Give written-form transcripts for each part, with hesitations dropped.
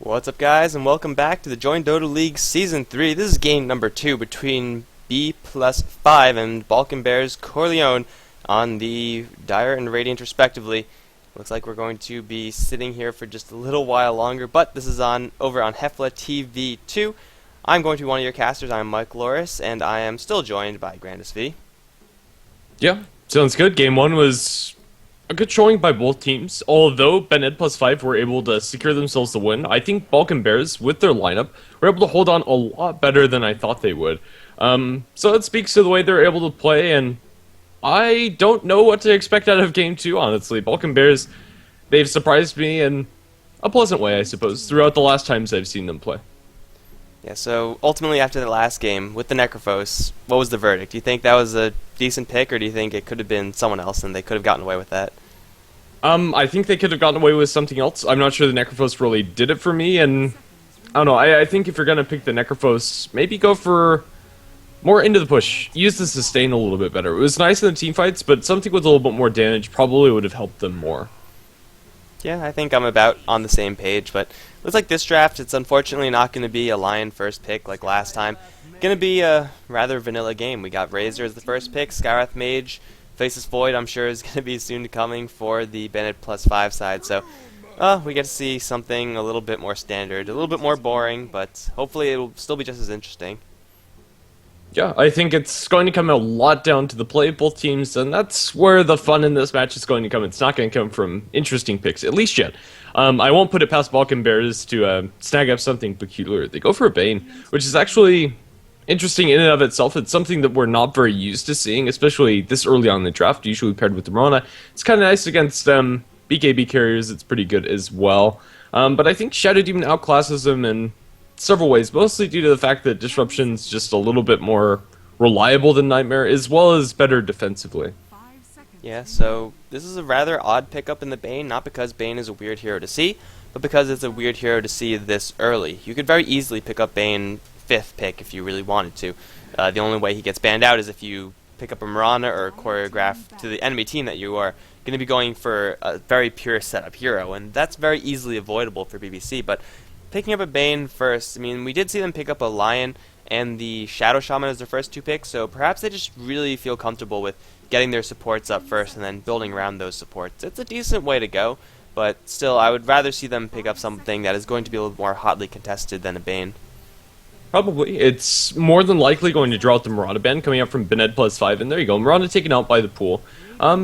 What's up, guys, and welcome back to the Join Dota League Season 3. This is game number 2 between B+5 and Balkan Bears Corleone on the Dire and Radiant respectively. Looks like we're going to be sitting here for just a little while longer, but this is over on HeflaTV 2. I'm going to be one of your casters. I'm Mike Loris, and I am still joined by Grandis V. Yeah, sounds good. Game 1 was a good showing by both teams. Although Bennett +5 were able to secure themselves the win, I think Balkan Bears, with their lineup, were able to hold on a lot better than I thought they would. So it speaks to the way they're able to play, and I don't know what to expect out of Game 2, honestly. Balkan Bears, they've surprised me in a pleasant way, I suppose, throughout the last times I've seen them play. Yeah, so ultimately after the last game with the Necrophos, what was the verdict? Do you think that was a decent pick, or do you think it could have been someone else and they could have gotten away with that? I think they could have gotten away with something else. I'm not sure the Necrophos really did it for me, and I don't know, I think if you're going to pick the Necrophos, maybe go for more into the push. Use the sustain a little bit better. It was nice in the team fights, but something with a little bit more damage probably would have helped them more. Yeah, I think I'm about on the same page, but looks like this draft, it's unfortunately not going to be a Lion first pick like last time. Going to be a rather vanilla game. We got Razor as the first pick, Skywrath Mage, Faceless Void I'm sure is going to be soon coming for the Bennett +5 side, so we get to see something a little bit more standard, a little bit more boring, but hopefully it will still be just as interesting. Yeah, I think it's going to come a lot down to the play of both teams, and that's where the fun in this match is going to come. It's not going to come from interesting picks, at least yet. I won't put it past Balkan Bears to snag up something peculiar. They go for a Bane, which is actually interesting in and of itself. It's something that we're not very used to seeing, especially this early on in the draft, usually paired with the Mirana. It's kind of nice against BKB carriers. It's pretty good as well. But I think Shadow Demon outclasses him in several ways, mostly due to the fact that Disruption's just a little bit more reliable than Nightmare, as well as better defensively. Yeah, so this is a rather odd pickup in the Bane, not because Bane is a weird hero to see, but because it's a weird hero to see this early. You could very easily pick up Bane 5th pick if you really wanted to. The only way he gets banned out is if you pick up a Mirana or a choreograph to the enemy team that you are going to be going for a very pure setup hero, and that's very easily avoidable for BBC, but picking up a Bane first, I mean, we did see them pick up a Lion and the Shadow Shaman as their first 2 picks, so perhaps they just really feel comfortable with getting their supports up first and then building around those supports. It's a decent way to go, but still, I would rather see them pick up something that is going to be a little more hotly contested than a Bane. Probably. It's more than likely going to draw out the Mirana ban coming up from Bennett +5, and there you go, Mirana taken out by the pool.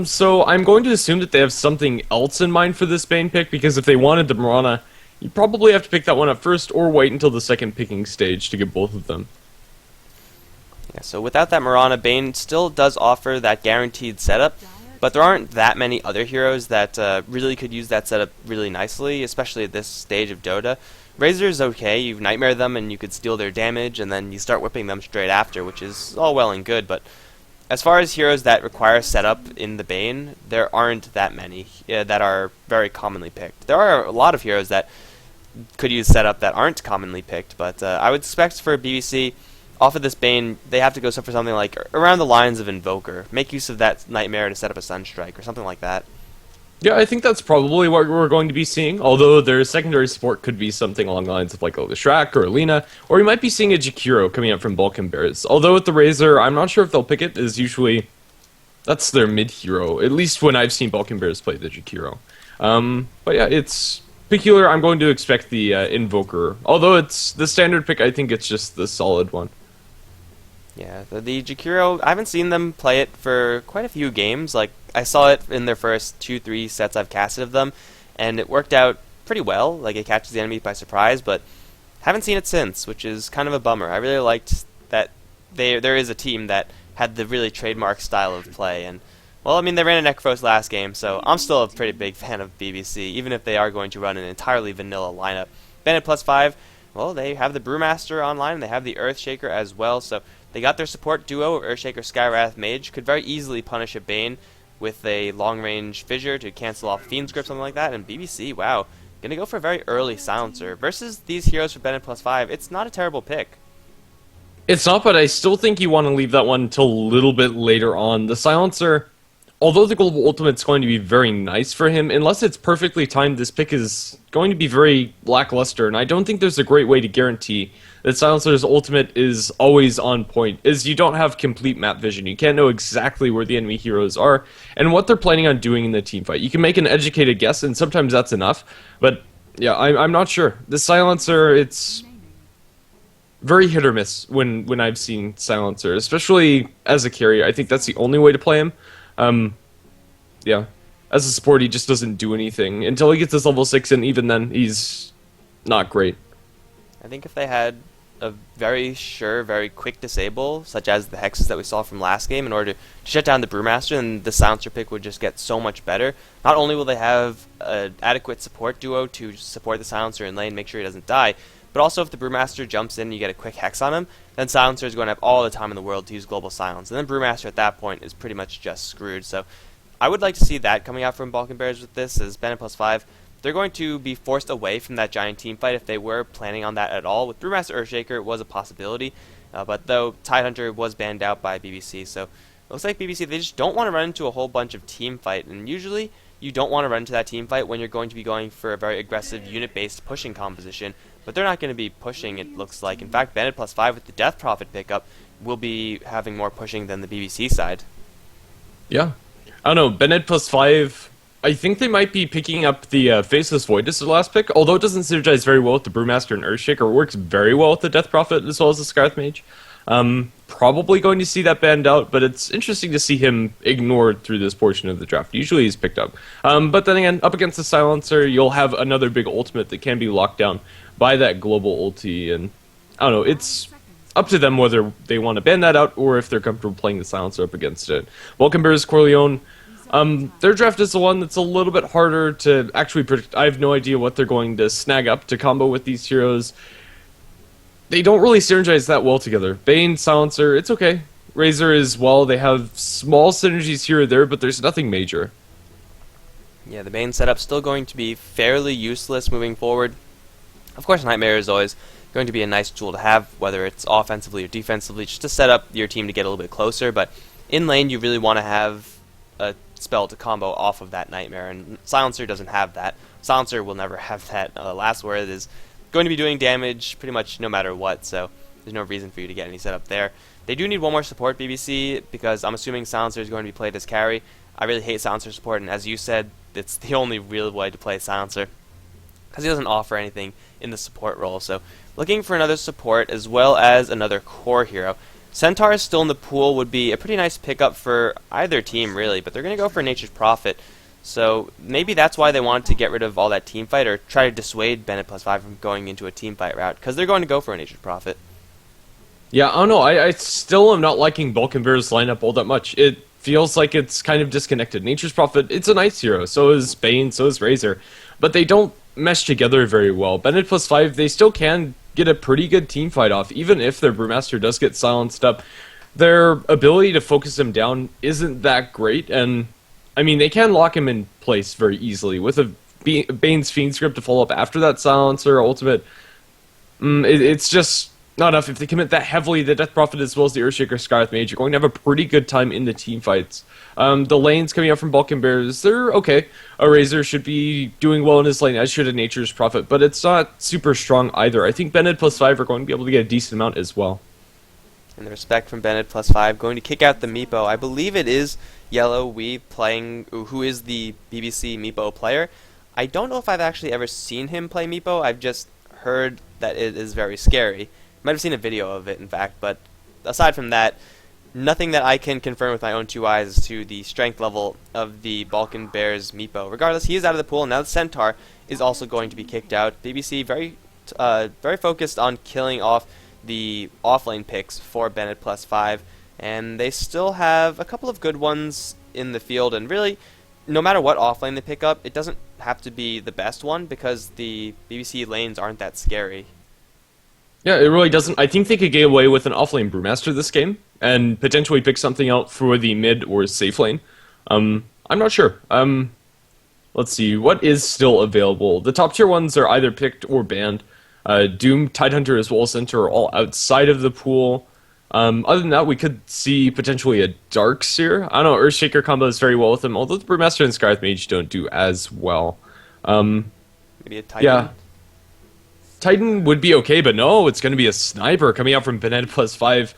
So I'm going to assume that they have something else in mind for this Bane pick, because if they wanted the Mirana, you probably have to pick that one up first, or wait until the second picking stage to get both of them. Yeah, so without that Mirana, Bane still does offer that guaranteed setup, but there aren't that many other heroes that really could use that setup really nicely, especially at this stage of Dota. Razor's okay, you Nightmare them and you could steal their damage, and then you start whipping them straight after, which is all well and good, but as far as heroes that require setup in the Bane, there aren't that many that are very commonly picked. There are a lot of heroes that could use setup that aren't commonly picked, but I would expect for BBC, off of this Bane, they have to go for something like around the lines of Invoker. Make use of that Nightmare to set up a Sunstrike or something like that. Yeah, I think that's probably what we're going to be seeing, although their secondary support could be something along the lines of like a Lishrak or a Lina, or you might be seeing a Jakiro coming up from Balkan Bears. Although with the Razor, I'm not sure if they'll pick it, as usually that's their mid-hero, at least when I've seen Balkan Bears play the Jakiro. But yeah, it's peculiar. I'm going to expect the Invoker, although it's the standard pick, I think it's just the solid one. Yeah, the Jakiro, I haven't seen them play it for quite a few games. Like, I saw it in their first 2-3 sets I've casted of them, and it worked out pretty well. Like, it catches the enemy by surprise, but haven't seen it since, which is kind of a bummer. I really liked that there is a team that had the really trademark style of play, and, well, I mean, they ran a Necrophos last game, so I'm still a pretty big fan of BBC, even if they are going to run an entirely vanilla lineup. Bennett +5, well, they have the Brewmaster online, and they have the Earthshaker as well, so they got their support duo, Earthshaker Skywrath Mage, could very easily punish a Bane with a long-range Fissure to cancel off Fiend's Grip, something like that, and BBC, wow, gonna go for a very early Silencer. Versus these heroes for Bennett +5, it's not a terrible pick. It's not, but I still think you want to leave that one until a little bit later on. The Silencer, although the global ultimate's going to be very nice for him, unless it's perfectly timed, this pick is going to be very lackluster, and I don't think there's a great way to guarantee that Silencer's ultimate is always on point, is you don't have complete map vision. You can't know exactly where the enemy heroes are, and what they're planning on doing in the team fight. You can make an educated guess, and sometimes that's enough, but yeah, I'm not sure. The Silencer, it's very hit or miss when I've seen Silencer, especially as a carry. I think that's the only way to play him. Yeah. As a support, he just doesn't do anything until he gets his level 6, and even then, he's not great. I think if they had a very sure, very quick disable, such as the hexes that we saw from last game, in order to shut down the Brewmaster, then the Silencer pick would just get so much better. Not only will they have an adequate support duo to support the Silencer in lane, make sure he doesn't die, but also if the Brewmaster jumps in and you get a quick hex on him, then Silencer is going to have all the time in the world to use Global Silence. And then Brewmaster at that point is pretty much just screwed. So I would like to see that coming out from Balkan Bears with this, as Bennett +5. They're going to be forced away from that giant team fight if they were planning on that at all. With Brewmaster Earthshaker, it was a possibility, but though Tidehunter was banned out by BBC, so it looks like BBC, they just don't want to run into a whole bunch of team fight, and usually you don't want to run into that team fight when you're going to be going for a very aggressive unit-based pushing composition, but they're not going to be pushing, it looks like. In fact, Bennett +5 with the Death Prophet pickup will be having more pushing than the BBC side. Yeah. I don't know, Bennett +5, I think they might be picking up the Faceless Void as the last pick, although it doesn't synergize very well with the Brewmaster and Earthshaker. It works very well with the Death Prophet as well as the Scarth Mage. Probably going to see that banned out, but it's interesting to see him ignored through this portion of the draft. Usually he's picked up. But then again, up against the Silencer, you'll have another big ultimate that can be locked down by that global ulti, and I don't know, it's up to them whether they want to ban that out or if they're comfortable playing the Silencer up against it. Balkan Bears Corleone, their draft is the one that's a little bit harder to actually predict. I have no idea what they're going to snag up to combo with these heroes. They don't really synergize that well together. Bane, Silencer, it's okay. Razor as well, they have small synergies here or there, but there's nothing major. Yeah, the Bane setup's still going to be fairly useless moving forward. Of course, Nightmare is always going to be a nice tool to have, whether it's offensively or defensively, just to set up your team to get a little bit closer, but in lane you really want to have a spell to combo off of that Nightmare, and Silencer doesn't have that. Silencer will never have that. Last Word is going to be doing damage pretty much no matter what, so there's no reason for you to get any setup there. They do need one more support, BBC, because I'm assuming Silencer is going to be played as carry. I really hate Silencer support, and as you said, it's the only real way to play Silencer, because he doesn't offer anything in the support role. So looking for another support as well as another core hero. Centaur is still in the pool, would be a pretty nice pickup for either team really, but they're going to go for Nature's Prophet. So maybe that's why they wanted to get rid of all that team fight, or try to dissuade Bennett +5 from going into a team fight route, because they're going to go for a Nature's Prophet. Yeah, I don't know, I still am not liking Balkan Bears lineup all that much. It feels like it's kind of disconnected. Nature's Prophet, it's a nice hero, so is Bane, so is Razor, but they don't mesh together very well. Bennett +5, they still can get a pretty good team fight off, even if their Brewmaster does get silenced up. Their ability to focus him down isn't that great, and I mean, they can lock him in place very easily with a Bane's Fiend script to follow up after that Silencer ultimate. It's just not enough. If they commit that heavily, the Death Prophet as well as the Earthshaker Scarth Mage, you're going to have a pretty good time in the team fights. The lanes coming up from Balkan Bears, they're okay. A Razor should be doing well in his lane, as should a Nature's Prophet, but it's not super strong either. I think Bennett +5 are going to be able to get a decent amount as well. And the respect from Bennett +5, going to kick out the Meepo. I believe it is Yellow Wee playing, who is the BBC Meepo player. I don't know if I've actually ever seen him play Meepo. I've just heard that it is very scary. Might have seen a video of it, in fact, but aside from that, nothing that I can confirm with my own two eyes as to the strength level of the Balkan Bears Meepo. Regardless, he is out of the pool, and now the Centaur is also going to be kicked out. BBC very focused on killing off the offlane picks for Bennett +5, and they still have a couple of good ones in the field, and really, no matter what offlane they pick up, it doesn't have to be the best one, because the BBC lanes aren't that scary. Yeah, it really doesn't. I think they could get away with an offlane Brewmaster this game, and potentially pick something out for the mid or safe lane. I'm not sure. Let's see, what is still available? The top tier ones are either picked or banned. Doom, Tidehunter, as well as Centaur are all outside of the pool. Other than that, we could see potentially a Dark Seer. I don't know, Earthshaker combos very well with him, although the Brewmaster and Scarlet Mage don't do as well. Maybe a Yeah, Titan. Titan would be okay, but no, it's going to be a Sniper coming out from Banana +5.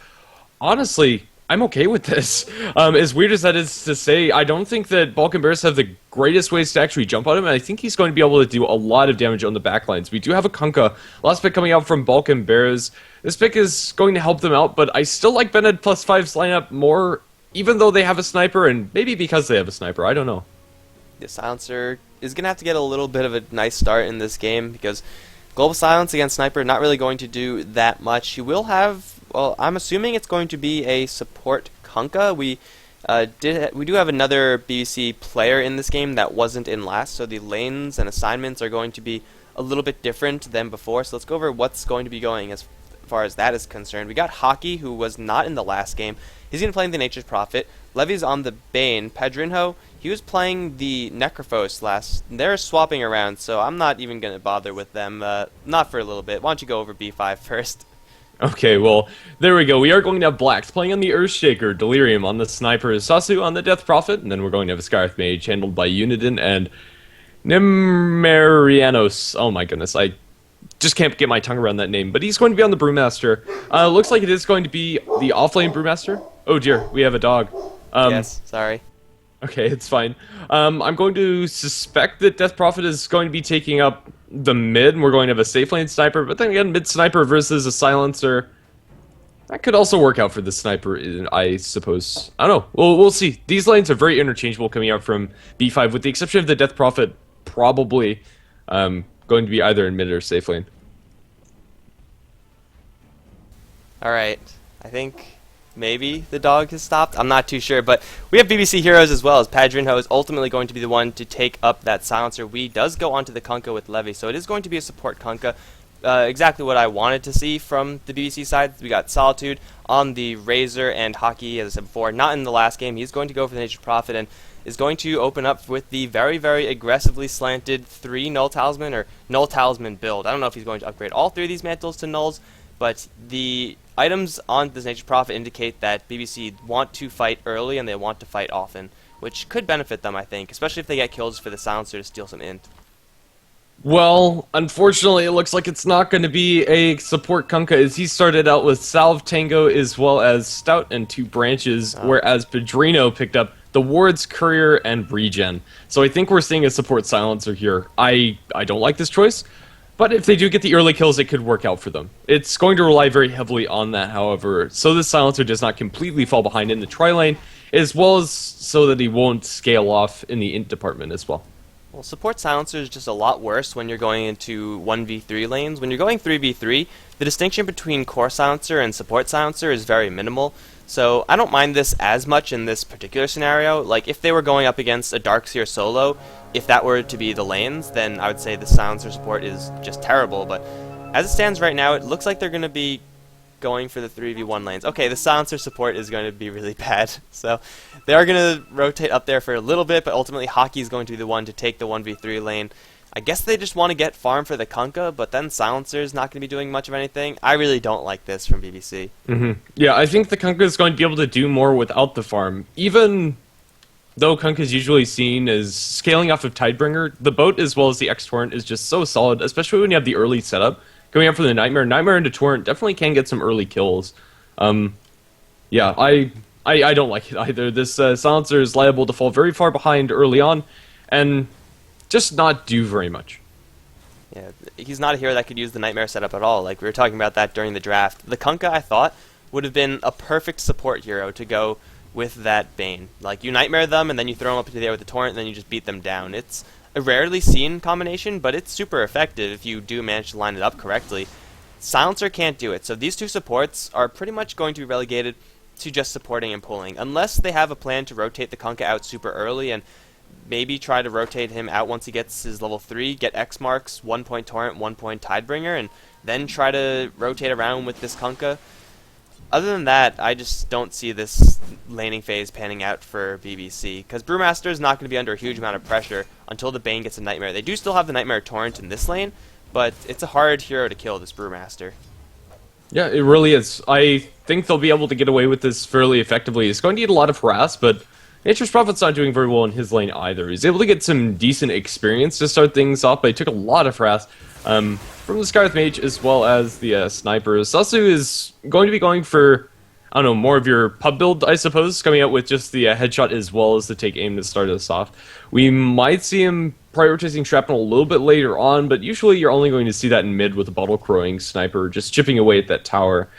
Honestly, I'm okay with this. As weird as that is to say, I don't think that Balkan Bears have the greatest ways to actually jump on him, and I think he's going to be able to do a lot of damage on the backlines. We do have a Kunkka, last pick coming out from Balkan Bears. This pick is going to help them out, but I still like Bennett +5's lineup more, even though they have a Sniper, and maybe because they have a Sniper, I don't know. The Silencer is going to have to get a little bit of a nice start in this game because Global Silence against Sniper not really going to do that much. He will have, well, I'm assuming it's going to be a support Kunkka. We do have another BBC player in this game that wasn't in last, so the lanes and assignments are going to be a little bit different than before. So let's go over what's going to be going as far as that is concerned. We got Hockey, who was not in the last game. He's going to play the Nature's Prophet. Levy's on the Bane. Pedrinho, he was playing the Necrophos last. They're swapping around, so I'm not even going to bother with them. Not for a little bit. Why don't you go over B5 first? Okay, well, there we go. We are going to have Blacks playing on the Earthshaker, Delirium on the Sniper, Sasu on the Death Prophet, and then we're going to have a Scarlet Mage handled by Unidin and Nimerianos. Oh my goodness, I just can't get my tongue around that name. But he's going to be on the Brewmaster. Looks like it is going to be the offlane Brewmaster. Oh dear, we have a dog. Yes, sorry. Okay, it's fine. I'm going to suspect that Death Prophet is going to be taking up the mid, and we're going to have a safe lane sniper, but then again, mid sniper versus a silencer. That could also work out for the sniper, I suppose. I don't know. We'll see. These lanes are very interchangeable coming out from B5, with the exception of the Death Prophet probably going to be either in mid or safe lane. Alright, I think maybe the dog has stopped. I'm not too sure, but we have BBC heroes as well, as Padrinho is ultimately going to be the one to take up that silencer. We does go onto the Kunkka with Levy, so it is going to be a support Kunkka. Exactly what I wanted to see from the BBC side. We got Solitude on the Razor and Hockey, as I said before, not in the last game. He's going to go for the Nature's Prophet and is going to open up with the very, very aggressively slanted 3 Null Talisman or Null Talisman build. I don't know if he's going to upgrade all 3 of these mantles to Nulls, but the items on this Nature's Prophet indicate that BBC want to fight early and they want to fight often, which could benefit them, I think, especially if they get kills for the Silencer to steal some int. Well, unfortunately, it looks like it's not going to be a support Kunkka, as he started out with Salve, Tango, as well as Stout and 2 branches, whereas Pedrino picked up the Ward's Courier and Regen. So I think we're seeing a support silencer here. I don't like this choice, but if they do get the early kills, it could work out for them. It's going to rely very heavily on that, however, so this silencer does not completely fall behind in the tri-lane, as well as so that he won't scale off in the int department as well. Well, support silencer is just a lot worse when you're going into 1v3 lanes. When you're going 3v3, the distinction between core silencer and support silencer is very minimal. So I don't mind this as much in this particular scenario. Like, if they were going up against a Darkseer solo, if that were to be the lanes, then I would say the silencer support is just terrible. But as it stands right now, it looks like they're going to be going for the 3v1 lanes. Okay, the silencer support is going to be really bad. So they are going to rotate up there for a little bit, but ultimately Hockey is going to be the one to take the 1v3 lane. I guess they just want to get farm for the Kunkka, but then Silencer is not going to be doing much of anything. I really don't like this from BBC. Yeah, I think the Kunkka is going to be able to do more without the farm. Even though Kunkka is usually seen as scaling off of Tidebringer, the boat as well as the X-Torrent is just so solid, especially when you have the early setup. Going up for the Nightmare. Nightmare into Torrent definitely can get some early kills. Yeah, I don't like it either. This Silencer is liable to fall very far behind early on, and just not do very much. Yeah, he's not a hero that could use the Nightmare setup at all. Like, we were talking about that during the draft. The Kunkka, I thought, would have been a perfect support hero to go with that Bane. Like, you Nightmare them, and then you throw them up into the air with the Torrent, and then you just beat them down. It's a rarely seen combination, but it's super effective if you do manage to line it up correctly. Silencer can't do it, so these two supports are pretty much going to be relegated to just supporting and pulling, unless they have a plan to rotate the Kunkka out super early and maybe try to rotate him out once he gets his level 3, get X marks, 1 point Torrent, 1 point Tidebringer, and then try to rotate around with this Kunkka. Other than that, I just don't see this laning phase panning out for BBC, because Brewmaster is not going to be under a huge amount of pressure until the Bane gets a Nightmare. They do still have the Nightmare Torrent in this lane, but it's a hard hero to kill, this Brewmaster. Yeah, it really is. I think they'll be able to get away with this fairly effectively. It's going to need a lot of harass, but Nature's Prophet's not doing very well in his lane either. He's able to get some decent experience to start things off, but he took a lot of harass from the Scarlet Mage as well as the Sniper. Sasu is going to be going for, I don't know, more of your pub build, I suppose, coming out with just the headshot as well as the take aim to start us off. We might see him prioritizing shrapnel a little bit later on, but usually you're only going to see that in mid with a bottle crowing sniper just chipping away at that tower.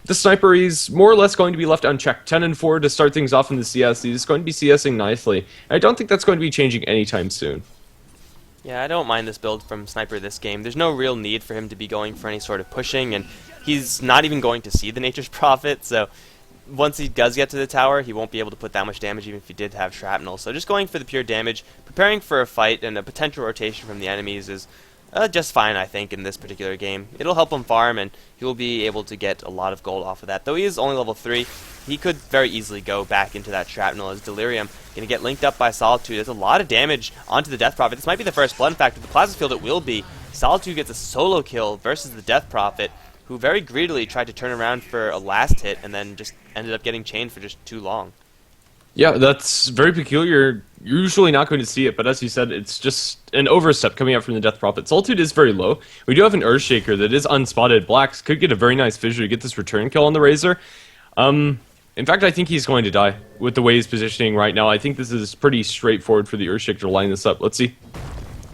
The sniper is more or less going to be left unchecked. 10 and 4 to start things off in the CS. He's going to be CSing nicely. I don't think that's going to be changing anytime soon. Yeah, I don't mind this build from Sniper this game. There's no real need for him to be going for any sort of pushing, and he's not even going to see the Nature's Prophet, so once he does get to the tower, he won't be able to put that much damage even if he did have shrapnel. So just going for the pure damage, preparing for a fight, and a potential rotation from the enemies is just fine, I think, in this particular game. It'll help him farm, and he will be able to get a lot of gold off of that. Though he is only level 3, he could very easily go back into that shrapnel as Delirium. Going to get linked up by Solitude. There's a lot of damage onto the Death Prophet. This might be the first blood. In fact, with the Plasma Field, it will be. Solitude gets a solo kill versus the Death Prophet, who very greedily tried to turn around for a last hit and then just ended up getting chained for just too long. Yeah, that's very peculiar. You're usually not going to see it, but as you said, it's just an overstep coming out from the Death Prophet. Solitude is very low. We do have an Earthshaker that is unspotted. Blacks could get a very nice visual to get this return kill on the Razor. In fact, I think he's going to die with the way he's positioning right now. I think this is pretty straightforward for the Earthshaker to line this up. Let's see.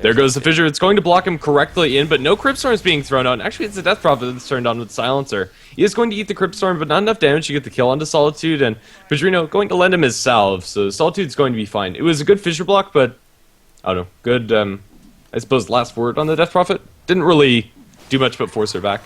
There goes the fissure. It's going to block him correctly in, but no Cryptstorm is being thrown out. Actually, it's the Death Prophet that's turned on with Silencer. He is going to eat the Cryptstorm, but not enough damage to get the kill onto Solitude, and Pedrino going to lend him his salve, so Solitude's going to be fine. It was a good fissure block, but I don't know. Good, I suppose, last word on the Death Prophet. Didn't really do much but force her back.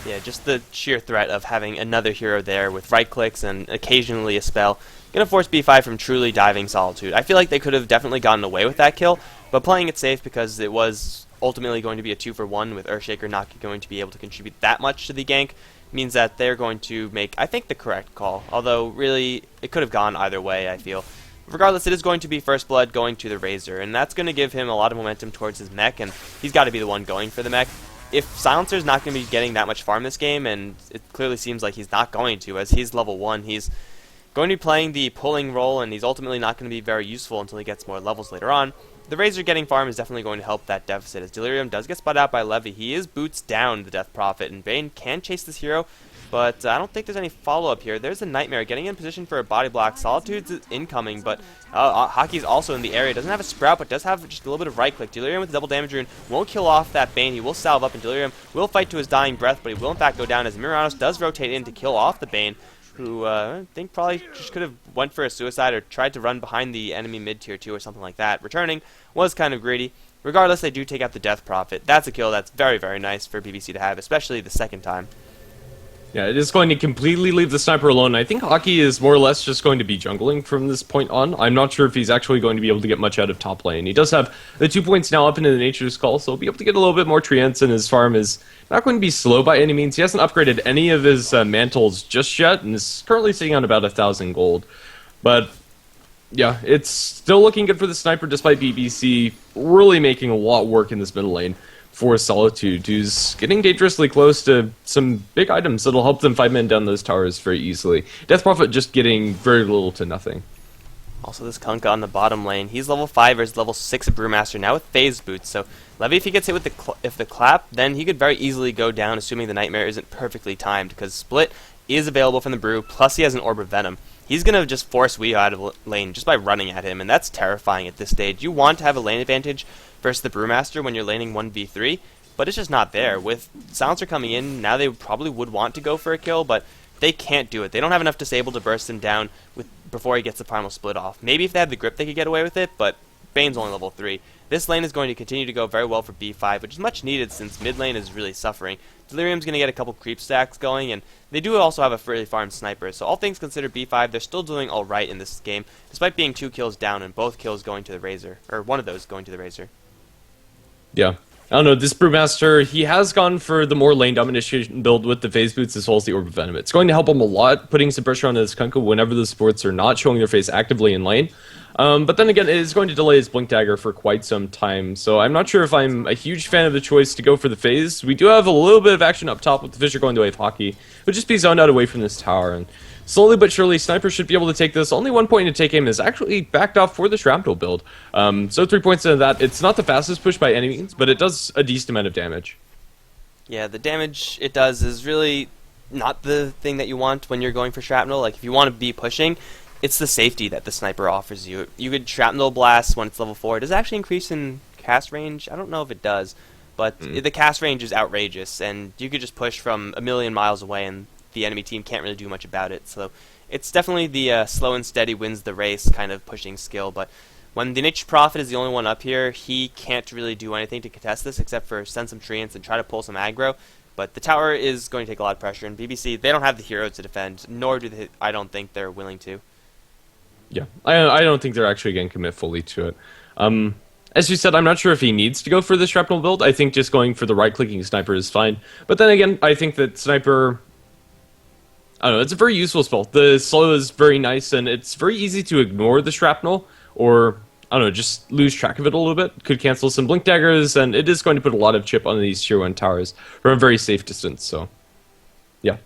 Yeah, just the sheer threat of having another hero there with right clicks and occasionally a spell. Going to force B5 from truly diving Solitude. I feel like they could have definitely gotten away with that kill, but playing it safe because it was ultimately going to be a 2-for-1 with Earthshaker not going to be able to contribute that much to the gank means that they're going to make, I think, the correct call. Although, really, it could have gone either way, I feel. Regardless, it is going to be First Blood going to the Razor, and that's going to give him a lot of momentum towards his mech, and he's got to be the one going for the mech. If Silencer's not going to be getting that much farm this game, and it clearly seems like he's not going to, as he's level 1, he's going to be playing the pulling role, and he's ultimately not going to be very useful until he gets more levels later on. The Razor getting farm is definitely going to help that deficit, as Delirium does get spot out by Levy. He is boots down the Death Prophet, and Bane can chase this hero, but I don't think there's any follow-up here. There's a Nightmare getting in position for a body block. Solitude's incoming, but Hockey's also in the area. Doesn't have a Sprout, but does have just a little bit of right-click. Delirium with the double damage rune won't kill off that Bane. He will salve up, and Delirium will fight to his dying breath, but he will in fact go down as Miranos does rotate in to kill off the Bane, who I think probably just could have went for a suicide or tried to run behind the enemy mid-tier 2 or something like that. Returning was kind of greedy. Regardless, they do take out the Death Prophet. That's a kill that's very, very nice for BBC to have, especially the second time. Yeah, it is going to completely leave the Sniper alone. I think Hockey is more or less just going to be jungling from this point on. I'm not sure if he's actually going to be able to get much out of top lane. He does have the 2 points now up into the Nature's Call, so he'll be able to get a little bit more treants, and his farm is not going to be slow by any means. He hasn't upgraded any of his mantles just yet, and is currently sitting on about 1,000 gold. But yeah, it's still looking good for the Sniper, despite BBC really making a lot work in this middle lane for Solitude, who's getting dangerously close to some big items that'll help them 5 men down those towers very easily. Death Prophet just getting very little to nothing. Also, this Kunkka on the bottom lane, he's level 5 versus level 6 Brewmaster now with phase boots. So Levy, if he gets hit with the clap, then he could very easily go down, assuming the Nightmare isn't perfectly timed, because Split is available from the Brew, plus he has an Orb of Venom. He's going to just force Weehaw out of lane just by running at him, and that's terrifying at this stage. You want to have a lane advantage versus the Brewmaster when you're laning 1v3, but it's just not there. With Silencer coming in, now they probably would want to go for a kill, but they can't do it. They don't have enough disable to burst him down before he gets the Primal Split off. Maybe if they had the grip they could get away with it, but Bane's only level 3. This lane is going to continue to go very well for B5, which is much needed since mid lane is really suffering. Delirium's going to get a couple creep stacks going, and they do also have a fairly farmed sniper. So all things considered, B5, they're still doing alright in this game, despite being 2 kills down and both kills going to the Razor, or one of those going to the Razor. Yeah. I don't know, this Brewmaster, he has gone for the more lane domination build with the phase boots as well as the Orb of Venom. It's going to help him a lot, putting some pressure on his Kunkka whenever the supports are not showing their face actively in lane. But then again, it is going to delay his Blink Dagger for quite some time, so I'm not sure if I'm a huge fan of the choice to go for the phase. We do have a little bit of action up top with the Fisher going the way of Hockey. He'll just be zoned out away from this tower, and slowly but surely, Sniper should be able to take this. Only 1 point to take aim is actually backed off for the Shrapnel build. So 3 points into that. It's not the fastest push by any means, but it does a decent amount of damage. Yeah, the damage it does is really not the thing that you want when you're going for Shrapnel. Like, if you want to be pushing, it's the safety that the Sniper offers you. You could Shrapnel Blast when it's level 4. Does it actually increase in cast range? I don't know if it does, but the cast range is outrageous, and you could just push from a million miles away, and the enemy team can't really do much about it. So it's definitely the slow and steady wins the race kind of pushing skill, but when the Nature's Prophet is the only one up here, he can't really do anything to contest this except for send some treants and try to pull some aggro. But the tower is going to take a lot of pressure, and BBC, they don't have the heroes to defend, nor do they, I don't think they're willing to. Yeah, I don't think they're actually going to commit fully to it. As you said, I'm not sure if he needs to go for the Shrapnel build. I think just going for the right-clicking Sniper is fine. But then again, I think that Sniper, I don't know, it's a very useful spell. The slow is very nice, and it's very easy to ignore the Shrapnel, or, I don't know, just lose track of it a little bit. Could cancel some Blink Daggers, and it is going to put a lot of chip on these Tier 1 towers from a very safe distance, so, yeah.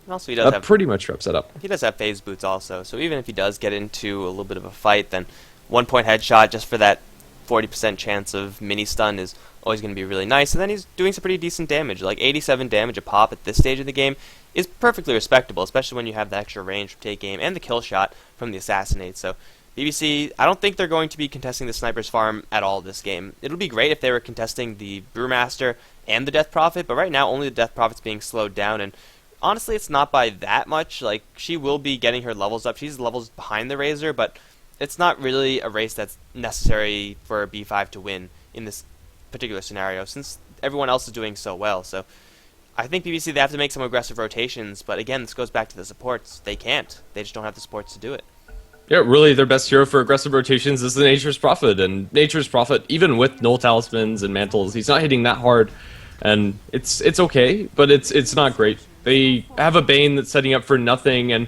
Also, he does have pretty much wraps that up. He does have phase boots also, so even if he does get into a little bit of a fight, then 1 point headshot just for that 40% chance of mini stun is always going to be really nice. And then he's doing some pretty decent damage, like 87 damage a pop at this stage of the game is perfectly respectable, especially when you have the extra range from take aim and the kill shot from the assassinate. So BBC, I don't think they're going to be contesting the Sniper's farm at all this game. It'll be great if they were contesting the Brewmaster and the Death Prophet, but right now only the Death Prophet's being slowed down, and honestly, it's not by that much. Like, she will be getting her levels up. She's levels behind the Razor, but it's not really a race that's necessary for B5 to win in this particular scenario, since everyone else is doing so well. So I think BBC, they have to make some aggressive rotations, but again, this goes back to the supports. They can't. They just don't have the supports to do it. Yeah, really, their best hero for aggressive rotations is the Nature's Prophet, and Nature's Prophet, even with null talismans and mantles, he's not hitting that hard, and it's okay, but it's not great. They have a Bane that's setting up for nothing, and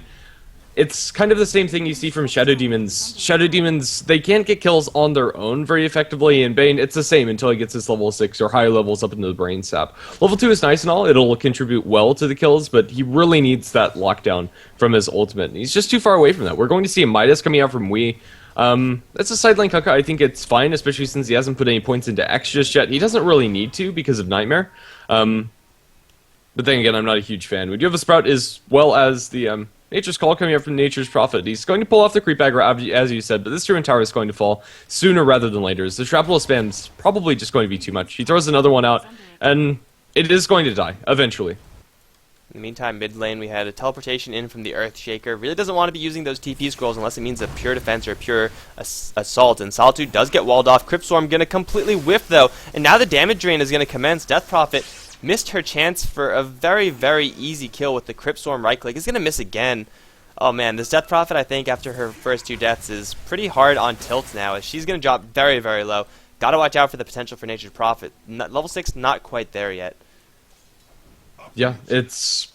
it's kind of the same thing you see from Shadow Demons. Shadow Demons, they can't get kills on their own very effectively, and Bane, it's the same until he gets his level 6 or higher levels up into the Brain Sap. Level 2 is nice and all, it'll contribute well to the kills, but he really needs that lockdown from his ultimate, and he's just too far away from that. We're going to see a Midas coming out from Wii. That's a side lane Kunkka. I think it's fine, especially since he hasn't put any points into X just yet. He doesn't really need to because of Nightmare. But then again, I'm not a huge fan. We do have a Sprout as well as the Nature's Call coming up from Nature's Prophet. He's going to pull off the creep aggro, as you said, but this Tier 1 tower is going to fall sooner rather than later. The Shrapnel spam's probably just going to be too much. He throws another one out, and it is going to die, eventually. In the meantime, mid lane, we had a teleportation in from the Earthshaker. Really doesn't want to be using those TP scrolls unless it means a pure defense or a pure assault. And Solitude does get walled off. Cryptstorm going to completely whiff, though. And now the damage drain is going to commence. Death Prophet missed her chance for a very, very easy kill with the Cryptstorm right click. Is going to miss again. Oh man, this Death Prophet, I think, after her first 2 deaths is pretty hard on tilt now, as she's going to drop very, very low. Gotta watch out for the potential for Nature's Prophet. Level 6, not quite there yet. Yeah, it's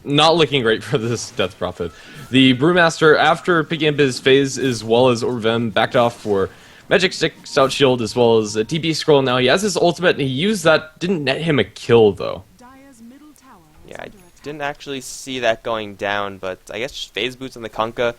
not looking great for this Death Prophet. The Brewmaster, after picking up his phase as well as Orvem, backed off for Magic Stick, Stout Shield, as well as a TP Scroll. Now he has his ultimate, and he used that. Didn't net him a kill, though. Yeah, I didn't actually see that going down, but I guess just phase boots on the Kunkka.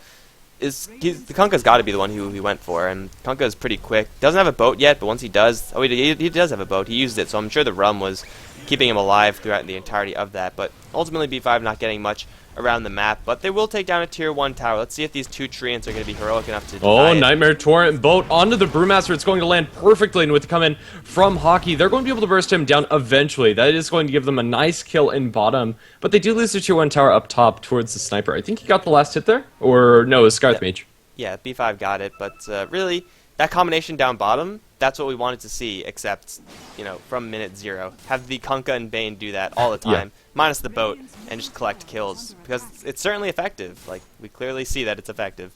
The Kunkka's got to be the one who he went for, and Kunkka is pretty quick. Doesn't have a boat yet, but once he does, oh, he does have a boat. He used it, so I'm sure the rum was keeping him alive throughout the entirety of that. But ultimately, B5 not getting much around the map, but they will take down a Tier 1 tower. Let's see if these 2 treants are going to be heroic enough to deny it. Nightmare Torrent boat onto the Brewmaster. It's going to land perfectly, and with the come in from Hockey, they're going to be able to burst him down eventually. That is going to give them a nice kill in bottom, but they do lose the Tier 1 tower up top towards the Sniper. I think he got the last hit there, or no, it was Scarth Mage. Yeah, B5 got it, but really, that combination down bottom, that's what we wanted to see, except, you know, from minute 0. Have the Kunkka and Bane do that all the time, minus the boat, and just collect kills, because it's certainly effective. Like, we clearly see that it's effective.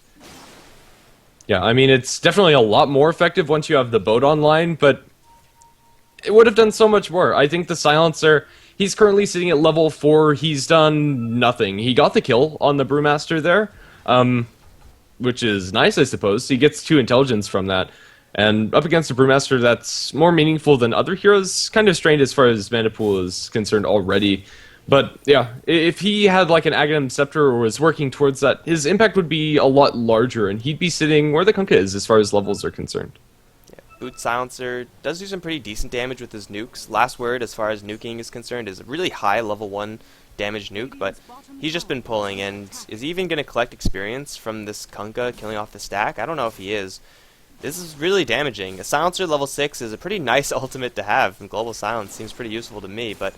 Yeah, I mean, it's definitely a lot more effective once you have the boat online, but it would have done so much more. I think the silencer, he's currently sitting at level 4. He's done nothing. He got the kill on the Brewmaster there, which is nice, I suppose. He gets 2 intelligence from that. And up against a Brewmaster that's more meaningful than other heroes, kind of strained as far as mana pool is concerned already. But yeah, if he had like an Aghanim Scepter or was working towards that, his impact would be a lot larger, and he'd be sitting where the Kunkka is as far as levels are concerned. Boot Silencer does do some pretty decent damage with his nukes. Last word as far as nuking is concerned is a really high level 1 damage nuke, but he's just been pulling, and is he even going to collect experience from this Kunkka killing off the stack? I don't know if he is. This is really damaging. A Silencer level 6 is a pretty nice ultimate to have, and Global Silence seems pretty useful to me, but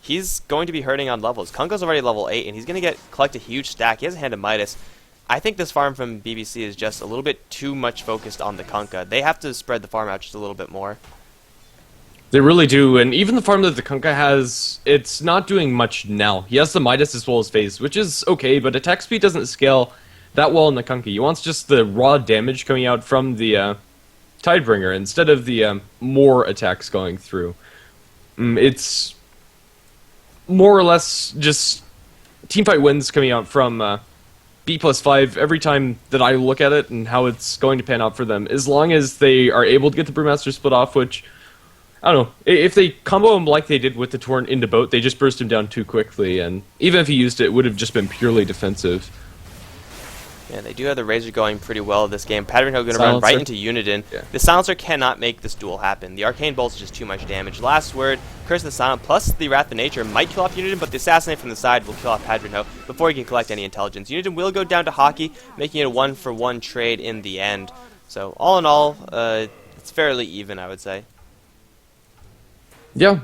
he's going to be hurting on levels. Kunkka's already level 8, and he's going to collect a huge stack. He has a Hand of Midas. I think this farm from BBC is just a little bit too much focused on the Kunkka. They have to spread the farm out just a little bit more. They really do, and even the farm that the Kunkka has, it's not doing much now. He has the Midas as well as Phase, which is okay, but attack speed doesn't scale that well in the Kunkka. He wants just the raw damage coming out from the Tidebringer instead of the more attacks going through. It's more or less just teamfight wins coming out from B+5 every time that I look at it and how it's going to pan out for them. As long as they are able to get the Brewmaster split off, which, I don't know, if they combo him like they did with the Torrent into boat, they just burst him down too quickly, and even if he used it, it would have just been purely defensive. Yeah, they do have the Razor going pretty well this game. Pattern Hill going to run right into Uniden. Yeah. The Silencer cannot make this duel happen. The Arcane Bolt is just too much damage. Last word, Curse of the Silent plus the Wrath of Nature might kill off Uniden, but the Assassinate from the side will kill off Pattern Hill before he can collect any intelligence. Uniden will go down to Hockey, making it a 1-for-1 trade in the end. So all in all, it's fairly even, I would say. Yeah.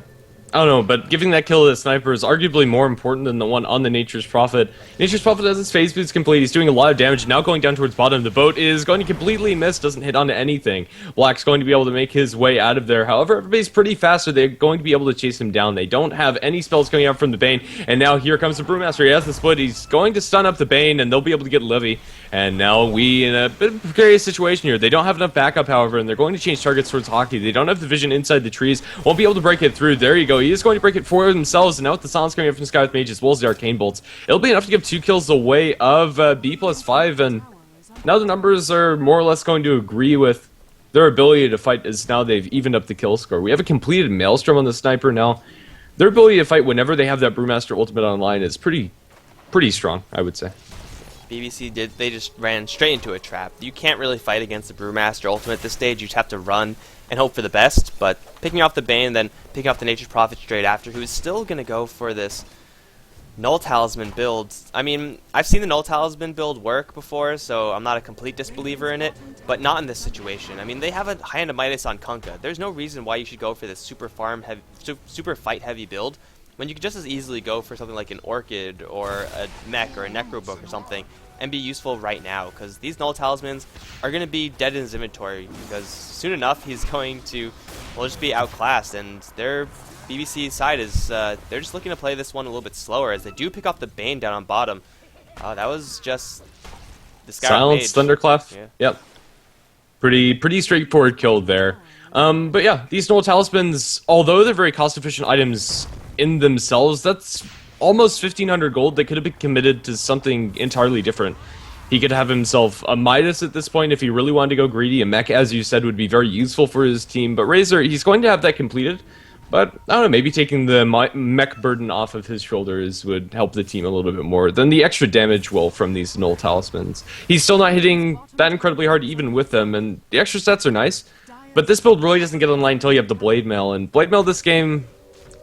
I don't know, but giving that kill to the Sniper is arguably more important than the one on the Nature's Prophet. Nature's Prophet has his phase boots complete, he's doing a lot of damage, now going down towards bottom. The boat is going to completely miss, doesn't hit onto anything. Black's going to be able to make his way out of there. However, everybody's pretty fast, so they're going to be able to chase him down. They don't have any spells coming out from the Bane, and now here comes the Brewmaster. He has the split, he's going to stun up the Bane, and they'll be able to get Livy. And now we in a bit of a precarious situation here. They don't have enough backup, however, and they're going to change targets towards Hockey. They don't have the vision inside the trees, won't be able to break it through. There you go, he is going to break it for themselves, and now with the silence coming up from Sky with Mage as well as the Arcane Bolts, it'll be enough to give 2 kills away of B+5, and now the numbers are more or less going to agree with their ability to fight, as now they've evened up the kill score. We have a completed Maelstrom on the Sniper now. Their ability to fight whenever they have that Brewmaster ultimate online is pretty strong, I would say. BBC they just ran straight into a trap. You can't really fight against the Brewmaster ultimate at this stage. You just have to run and hope for the best, but picking off the Bane and then picking off the Nature's Prophet straight after, who's still going to go for this Null Talisman build. I mean, I've seen the Null Talisman build work before, so I'm not a complete disbeliever in it, but not in this situation. I mean, they have a Hand of Midas on Kunkka. There's no reason why you should go for this super fight heavy build when you could just as easily go for something like an Orchid or a Mech or a Necrobook or something and be useful right now, because these Null Talismans are going to be dead in his inventory, because soon enough he's going to, well, just be outclassed, and their BBC side is, they're just looking to play this one a little bit slower, as they do pick up the Bane down on bottom. That was just the Silence, Thunderclap. Yeah. Yep. Pretty straightforward kill there. But yeah, these Null Talismans, although they're very cost-efficient items in themselves, that's almost 1,500 gold that could have been committed to something entirely different. He could have himself a Midas at this point if he really wanted to go greedy. A Mech, as you said, would be very useful for his team. But Razor, he's going to have that completed. But, I don't know, maybe taking the Mech burden off of his shoulders would help the team a little bit more than the extra damage will from these Null Talismans. He's still not hitting that incredibly hard even with them, and the extra stats are nice. But this build really doesn't get online until you have the Blade Mail, and Blade Mail this game,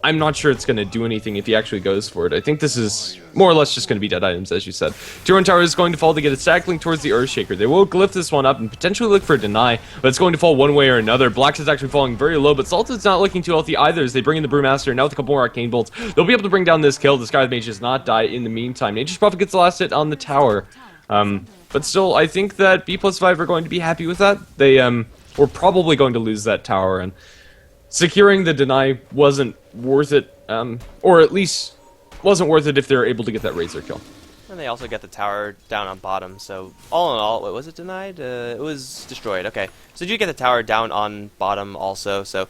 I'm not sure it's going to do anything if he actually goes for it. I think this is more or less just going to be dead items, as you said. Tier Tower is going to fall to get a stack link towards the Earthshaker. They will glyph this one up and potentially look for a deny, but it's going to fall one way or another. Black's is actually falling very low, but Salted's not looking too healthy either as they bring in the Brewmaster. Now with a couple more Arcane Bolts, they'll be able to bring down this kill. The Sky Mage does not die in the meantime. Nature's Prophet gets the last hit on the tower. But still, I think that B+5 are going to be happy with that. They were probably going to lose that tower, and securing the deny wasn't worth it, or at least wasn't worth it if they were able to get that Razor kill. And they also get the tower down on bottom, so all in all, wait, was it denied? It was destroyed, okay. So you get the tower down on bottom also, so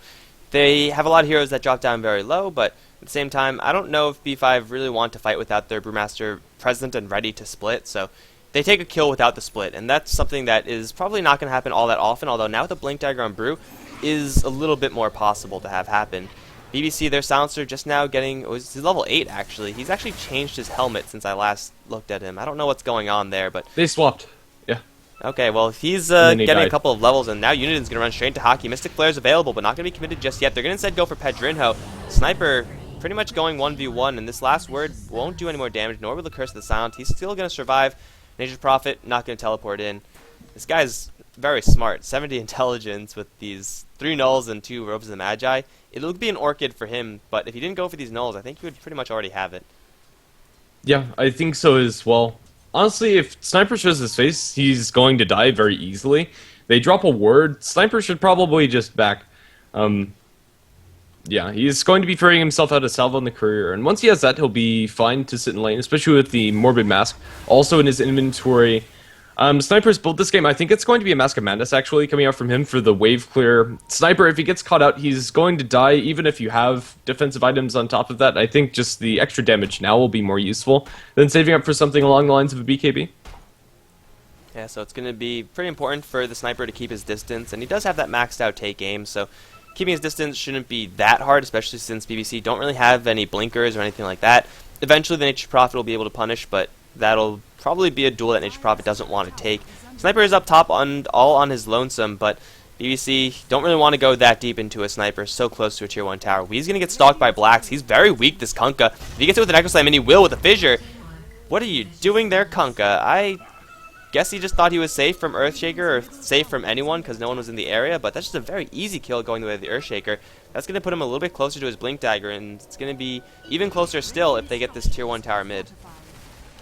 They have a lot of heroes that drop down very low, but at the same time, I don't know if B5 really want to fight without their Brewmaster present and ready to split, so they take a kill without the split, and that's something that is probably not going to happen all that often, although now with the Blink Dagger on Brew is a little bit more possible to have happen. BBC, their silencer just now getting, he's level 8 actually. He's actually changed his helmet since I last looked at him. I don't know what's going on there, but... They swapped. Yeah. Okay, well, he's He getting died. a couple of levels, and now Unidon's going to run straight into Hockey. Mystic Flare's available, but not going to be committed just yet. They're going to instead go for Pedrinho. Sniper pretty much going 1v1, and this last word won't do any more damage, nor will the Curse of the Silent. He's still going to survive. Nature's Prophet not going to teleport in. This guy's very smart. 70 intelligence with these 3 nulls and 2 Robes of the Magi. It'll be an Orchid for him, but if he didn't go for these nulls, I think he would pretty much already have it. Yeah, I think so as well. Honestly, if Sniper shows his face, he's going to die very easily. They drop a word. Sniper should probably just back. Yeah, he's going to be throwing himself out of salvo in the courier, and once he has that, he'll be fine to sit in lane, especially with the Morbid Mask also in his inventory. Sniper's built this game. I think it's going to be a Mask of Madness, actually, coming out from him for the wave clear. Sniper, if he gets caught out, he's going to die, even if you have defensive items on top of that. I think just the extra damage now will be more useful than saving up for something along the lines of a BKB. Yeah, so it's going to be pretty important for the Sniper to keep his distance, and he does have that maxed out take aim, so keeping his distance shouldn't be that hard, especially since BBC don't really have any blinkers or anything like that. Eventually the Nature's Prophet will be able to punish, but that'll probably be a duel that Nature's Prophet doesn't want to take. Sniper is up top all on his lonesome, but BBC don't really want to go that deep into a Sniper so close to a tier 1 tower. He's going to get stalked by Blacks. He's very weak, this Kunkka. If he gets it with an Echo Slam, and he will with a Fissure, what are you doing there, Kunkka? I guess he just thought he was safe from Earthshaker, or safe from anyone because no one was in the area, but that's just a very easy kill going the way of the Earthshaker. That's going to put him a little bit closer to his Blink Dagger, and it's going to be even closer still if they get this tier 1 tower mid.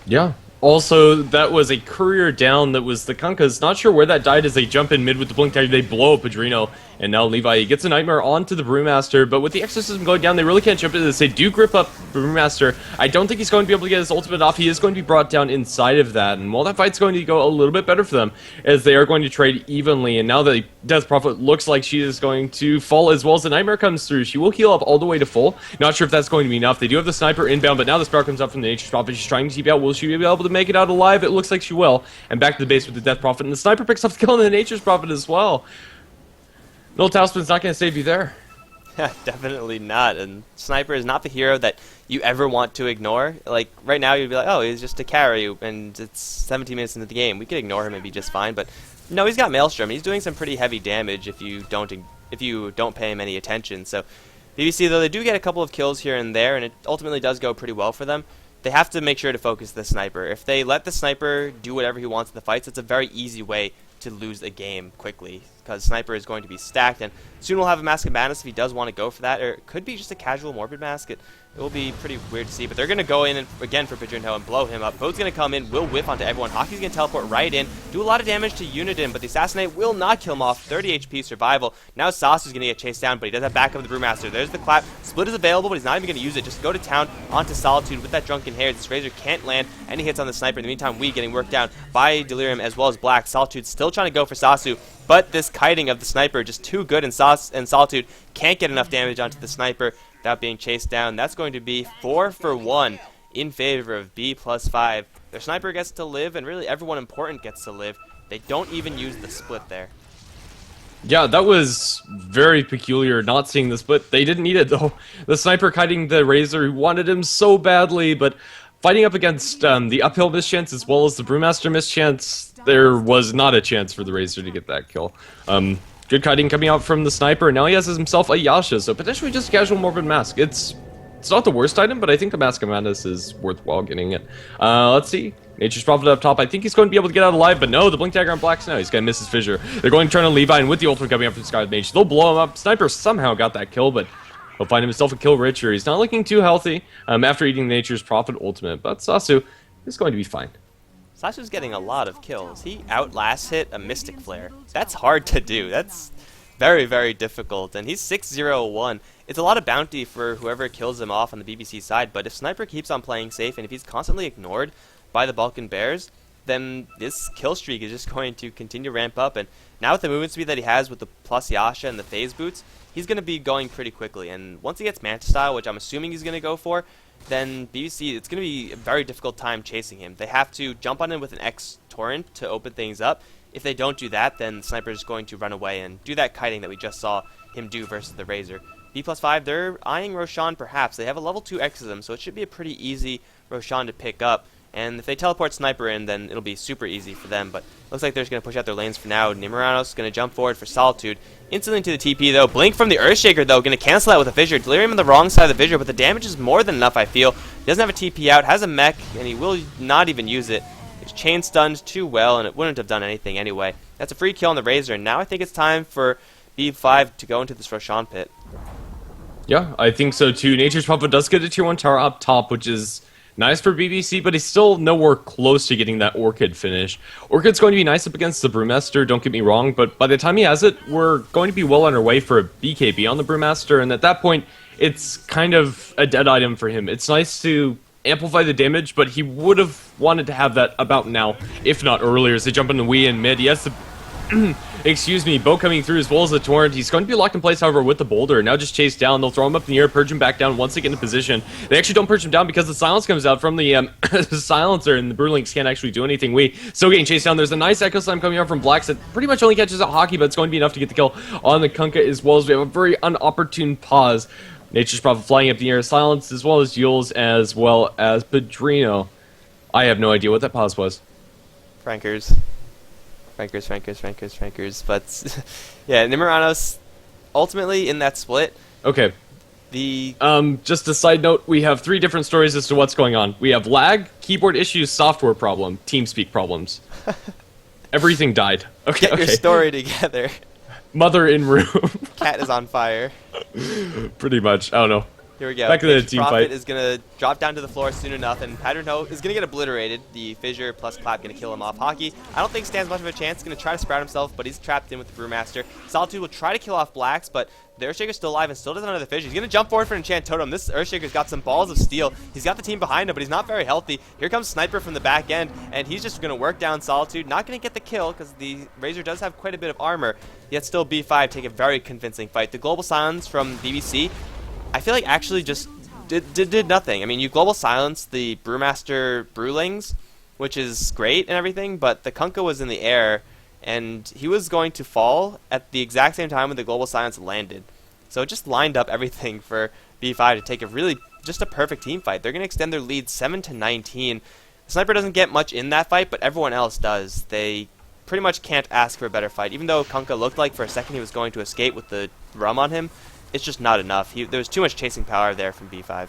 Yeah. Also, that was a courier down that was the Kunkkas. Not sure where that died as they jump in mid with the Blink Dagger. They blow up Padrino, and now Levi gets a Nightmare onto the Brewmaster, but with the Exorcism going down, they really can't jump into this. They do grip up Brewmaster. I don't think he's going to be able to get his ultimate off. He is going to be brought down inside of that, and while that fight's going to go a little bit better for them, as they are going to trade evenly, and now the Death Prophet looks like she is going to fall as well as the Nightmare comes through. She will heal up all the way to full. Not sure if that's going to be enough. They do have the Sniper inbound, but now the Spark comes up from the Nature's Prophet. She's trying to keep out. Will she be able to make it out alive? It looks like she will. And back to the base with the Death Prophet, and the Sniper picks up the kill on the Nature's Prophet as well. No, Talisman's not going to save you there. Definitely not, and Sniper is not the hero that you ever want to ignore. Like, right now you'd be like, oh, he's just a carry, and it's 17 minutes into the game. We could ignore him and be just fine, but no, he's got Maelstrom. He's doing some pretty heavy damage if you don't pay him any attention. So BBC, though, they do get a couple of kills here and there, and it ultimately does go pretty well for them. They have to make sure to focus the Sniper. If they let the Sniper do whatever he wants in the fights, it's a very easy way to lose a game quickly, because Sniper is going to be stacked, and soon we'll have a Mask of Madness if he does want to go for that, or it could be just a casual Morbid Mask. It will be pretty weird to see, but they're going to go in and, again for Padrinho and blow him up. Bode's going to come in, will whiff onto everyone. Hockey's going to teleport right in, do a lot of damage to Unidon, but the Assassinate will not kill him off. 30 HP survival. Now Sasu's going to get chased down, but he does have backup of the Brewmaster. There's the clap. Split is available, but he's not even going to use it. Just go to town onto Solitude with that Drunken Hair. This Razor can't land any hits on the Sniper. In the meantime, we getting worked down by Delirium as well as Black. Solitude still trying to go for Sasu, but this kiting of the Sniper just too good, and Solitude can't get enough damage onto the Sniper without being chased down. That's going to be 4 for 1 in favor of B plus 5. Their Sniper gets to live, and really everyone important gets to live. They don't even use the split there. Yeah, that was very peculiar, not seeing the split. They didn't need it, though. The Sniper kiting the Razor, who wanted him so badly, but fighting up against the uphill mischance as well as the Brewmaster mischance, there was not a chance for the Razor to get that kill. Good kiting coming out from the Sniper, and now he has himself a Yasha, so potentially just a casual Morbid Mask. It's not the worst item, but I think the Mask of Madness is worthwhile getting it. Let's see. Nature's Prophet up top. I think he's going to be able to get out alive, but no, the Blink Dagger on Black's now. He's going to miss his Fissure. They're going to turn on Levi, and with the ultimate coming up from Sky Mage, they'll blow him up. Sniper somehow got that kill, but he'll find himself a kill richer. He's not looking too healthy after eating Nature's Prophet ultimate, but Sasu is going to be fine. Sasu's getting a lot of kills. He outlast hit a Mystic Flare. That's hard to do. That's very, very difficult, and he's 6-0-1. It's a lot of bounty for whoever kills him off on the BBC side, but if Sniper keeps on playing safe, and if he's constantly ignored by the Balkan Bears, then this kill streak is just going to continue to ramp up. And now with the movement speed that he has with the plus Yasha and the phase boots, he's going to be going pretty quickly. And once he gets Manta Style, which I'm assuming he's going to go for, then BBC, it's going to be a very difficult time chasing him. They have to jump on him with an X Torrent to open things up. If they don't do that, then the Sniper is going to run away and do that kiting that we just saw him do versus the Razor. B+5, they're eyeing Roshan perhaps. They have a level 2 Exism, so it should be a pretty easy Roshan to pick up. And if they teleport Sniper in, then it'll be super easy for them. But looks like they're just going to push out their lanes for now. Nimeranos is going to jump forward for Solitude. Instantly into the TP, though. Blink from the Earthshaker, though, going to cancel that with a Fissure. Delirium on the wrong side of the Fissure, but the damage is more than enough, I feel. He doesn't have a TP out, has a mech, and he will not even use it. He's chain stunned too well, and it wouldn't have done anything anyway. That's a free kill on the Razor, and now I think it's time for B5 to go into this Roshan pit. Yeah, I think so too. Nature's Prophet does get a tier 1 tower up top, which is nice for BBC, but he's still nowhere close to getting that Orchid finish. Orchid's going to be nice up against the Brewmaster, don't get me wrong, but by the time he has it, we're going to be well on our way for a BKB on the Brewmaster, and at that point, it's kind of a dead item for him. It's nice to amplify the damage, but he would have wanted to have that about now, if not earlier, as they jump into Wii and mid. He has the excuse me, bow coming through as well as the torrent. He's going to be locked in place, however, with the boulder. Now just chase down. They'll throw him up in the air, purge him back down once they get into position. They actually don't purge him down because the silence comes out from the silencer, and the Brewlinks can't actually do anything. We still getting chased down. There's a nice Echo Slam coming out from Blacks that pretty much only catches out Hockey, but it's going to be enough to get the kill on the Kunkka as well, as we have a very unopportune pause. Nature's Prophet flying up in the air, silence, as well as Yules, as well as Padrino. I have no idea what that pause was. Frankers. But yeah, Nimeranos ultimately in that split. Okay. The just a side note, we have 3 different stories as to what's going on. We have lag, keyboard issues, software problem, TeamSpeak problems. Everything died. Okay. Get your story together. Mother in room. Cat is on fire. Pretty much. I don't know. Here we go. Back to the team Prophet fight. is going to drop down to the floor soon enough, and Padrino is going to get obliterated. The Fissure plus Clap going to kill him off. Hockey, I don't think stands much of a chance. Going to try to sprout himself, but he's trapped in with the Brewmaster. Solitude will try to kill off Blacks, but the Earthshaker's still alive and still doesn't have the Fissure. He's going to jump forward for an Enchant Totem. This Earthshaker's got some balls of steel. He's got the team behind him, but he's not very healthy. Here comes Sniper from the back end, and he's just going to work down Solitude. Not going to get the kill, because the Razor does have quite a bit of armor, yet still B5 take a very convincing fight. The Global Silence from BBC, I feel like actually just did nothing. I mean, you global silence the Brewmaster Brewlings, which is great and everything, but the Kunkka was in the air, and he was going to fall at the exact same time when the global silence landed. So it just lined up everything for B5 to take a really, just a perfect team fight. They're going to extend their lead 7-19. Sniper doesn't get much in that fight, but everyone else does. They pretty much can't ask for a better fight. Even though Kunkka looked like for a second he was going to escape with the rum on him, it's just not enough. There was too much chasing power there from B5.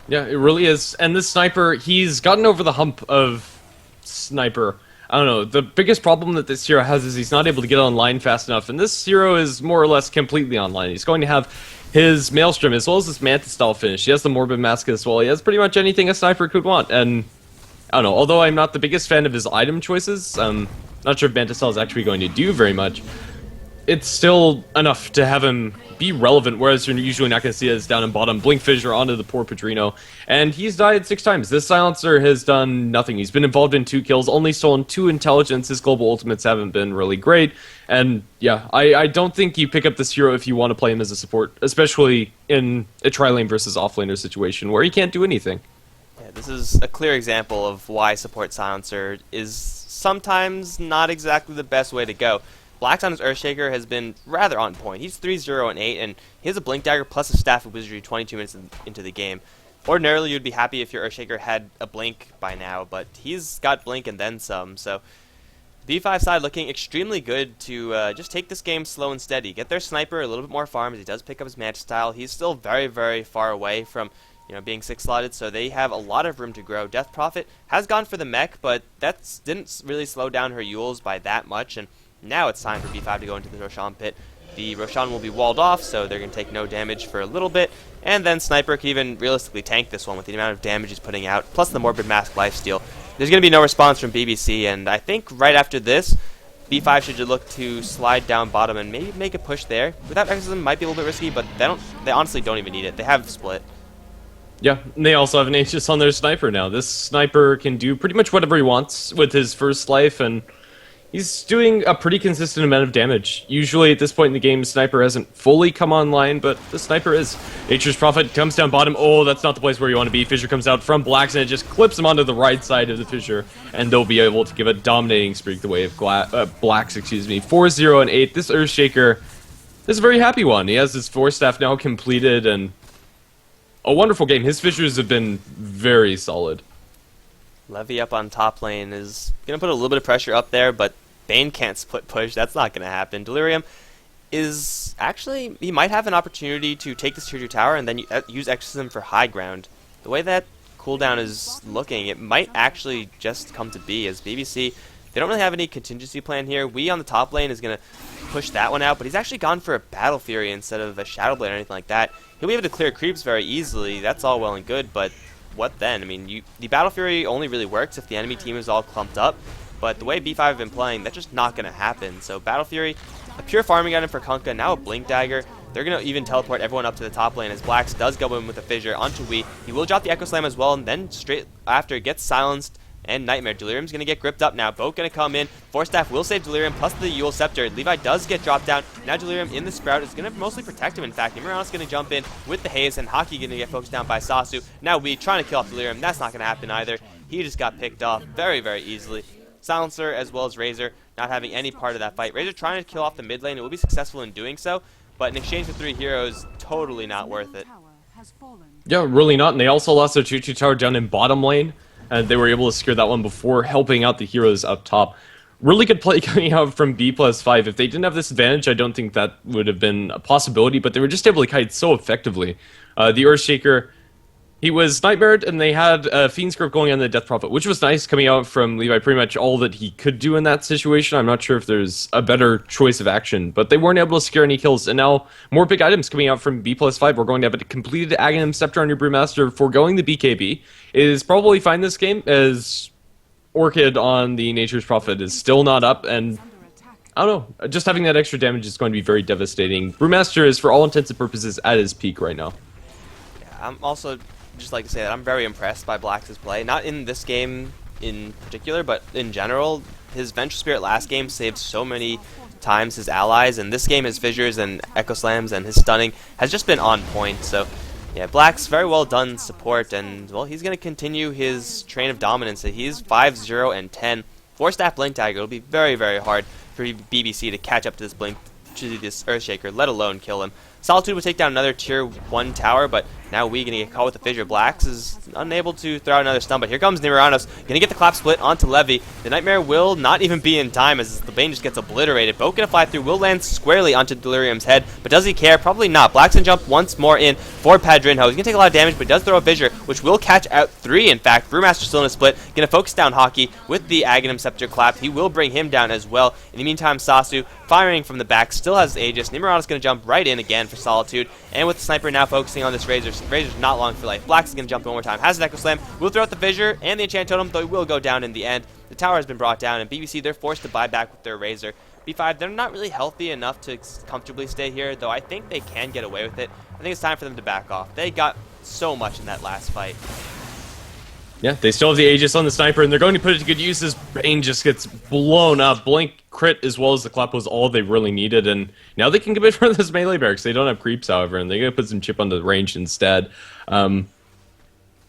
Yeah, it really is. And this Sniper, he's gotten over the hump of Sniper. I don't know. The biggest problem that this hero has is he's not able to get online fast enough. And this hero is more or less completely online. He's going to have his Maelstrom as well as this Manta style finish. He has the Morbid Mask as well. He has pretty much anything a Sniper could want. And I don't know. Although I'm not the biggest fan of his item choices, not sure if Manta style is actually going to do very much. It's still enough to have him be relevant, whereas you're usually not going to see it as down and bottom. Blink Fissure onto the poor Padrino, and he's died 6 times. This Silencer has done nothing. He's been involved in 2 kills, only stolen 2 intelligence. His global ultimates haven't been really great, and yeah, I don't think you pick up this hero if you want to play him as a support, especially in a tri-lane versus off-laner situation where he can't do anything. Yeah, this is a clear example of why support Silencer is sometimes not exactly the best way to go. Blacks on his Earthshaker has been rather on point. He's 3-0 and 8, and he has a Blink Dagger plus a Staff of Wizardry 22 minutes into the game. Ordinarily, you'd be happy if your Earthshaker had a Blink by now, but he's got Blink and then some. So B5 side looking extremely good to just take this game slow and steady. Get their Sniper a little bit more farm as he does pick up his Manta style. He's still very, very far away from being 6-slotted, so they have a lot of room to grow. Death Prophet has gone for the mech, but that didn't really slow down her Yules by that much, and now it's time for B5 to go into the Roshan pit. The Roshan will be walled off, so they're going to take no damage for a little bit. And then Sniper can even realistically tank this one with the amount of damage he's putting out, plus the Morbid Mask lifesteal. There's going to be no response from BBC, and I think right after this, B5 should look to slide down bottom and maybe make a push there. Without Exorcism might be a little bit risky, but they honestly don't even need it. They have split. Yeah, and they also have an Aegis on their sniper now. This sniper can do pretty much whatever he wants with his first life, and he's doing a pretty consistent amount of damage. Usually at this point in the game, Sniper hasn't fully come online, but the Sniper is. Nature's Prophet comes down bottom. Oh, that's not the place where you want to be. Fissure comes out from Blacks, and it just clips him onto the right side of the Fissure, and they'll be able to give a dominating streak the way of Blacks, excuse me. 4-0 and 8. This Earthshaker is a very happy one. He has his 4-staff now completed, and a wonderful game. His Fissures have been very solid. Levy up on top lane is going to put a little bit of pressure up there, but Bane can't split push. That's not going to happen. Delirium is actually, he might have an opportunity to take this tier 2 tower and then use Exorcism for high ground. The way that cooldown is looking, it might actually just come to be as BBC, they don't really have any contingency plan here. We on the top lane is going to push that one out, but he's actually gone for a Battle Fury instead of a Shadow Blade or anything like that. He'll be able to clear creeps very easily. That's all well and good, but what then? I mean, the Battle Fury only really works if the enemy team is all clumped up, but the way B5 have been playing, that's just not going to happen. So Battle Fury, a pure farming item for Kunkka, now a Blink Dagger. They're going to even teleport everyone up to the top lane as Blacks does go in with a Fissure onto Wii. He will drop the Echo Slam as well, and then straight after gets silenced and Nightmare. Delirium's going to get gripped up now. Both going to come in. Force Staff will save Delirium, plus the Yule Scepter. Levi does get dropped down. Now Delirium in the Sprout is going to mostly protect him, in fact. Nimiranos going to jump in with the Haze, and Hockey going to get focused down by Sasu. Now we trying to kill off Delirium. That's not going to happen either. He just got picked off very, very easily. Silencer as well as Razor not having any part of that fight. Razor trying to kill off the mid lane. It will be successful in doing so, but in exchange for 3 heroes, totally not worth it. Yeah, really not. And they also lost their 2-2 tower down in bottom lane, and they were able to secure that one before helping out the heroes up top. Really good play coming out from B+5. If they didn't have this advantage, I don't think that would have been a possibility, but they were just able to kite so effectively. The Earthshaker, he was nightmared, and they had Fiend's Grip going on the Death Prophet, which was nice coming out from Levi, pretty much all that he could do in that situation. I'm not sure if there's a better choice of action, but they weren't able to secure any kills, and now more big items coming out from B+5. We're going to have a completed Aghanim Scepter on your Brewmaster, foregoing the BKB. It is probably fine this game, as Orchid on the Nature's Prophet is still not up, and I don't know, just having that extra damage is going to be very devastating. Brewmaster is, for all intents and purposes, at his peak right now. Yeah, I'm also just like to say that I'm very impressed by Black's play. Not in this game in particular, but in general. His Vengeful Spirit last game saved so many times his allies, and this game his Fissures and Echo Slams and his stunning has just been on point. So yeah, Black's very well done support, and well, he's going to continue his train of dominance. He's 5-0 and 10. 4-staff Blink Dagger. It'll be very, very hard for BBC to catch up to this Earthshaker, let alone kill him. Solitude will take down another tier 1 tower, but now we going to get caught with the Fissure. Blacks is unable to throw out another stun, but here comes Nimiranos, going to get the clap split onto Levy. The Nightmare will not even be in time as the Bane just gets obliterated. Boat going to fly through, will land squarely onto Delirium's head, but does he care? Probably not. Blacks can jump once more in for Padrinho. He's going to take a lot of damage, but does throw a Fissure, which will catch out 3, in fact. Brewmaster still in a split, going to focus down Hockey with the Aghanim Scepter clap. He will bring him down as well. In the meantime, Sasu, firing from the back, still has Aegis. Nimiranos going to jump right in again for Solitude, and with the Sniper now focusing on this Razor. Razor's not long for life. Blacks is going to jump in one more time. Has an Echo Slam. Will throw out the Fissure and the Enchant Totem, though he will go down in the end. The tower has been brought down, and BBC, they're forced to buy back with their Razor. B5, they're not really healthy enough to comfortably stay here, though I think they can get away with it. I think it's time for them to back off. They got so much in that last fight. Yeah, they still have the Aegis on the Sniper, and they're going to put it to good use as Bane just gets blown up. Blink, crit, as well as the clap was all they really needed, and now they can commit for this melee barracks. They don't have creeps, however, and they're going to put some chip on the range instead.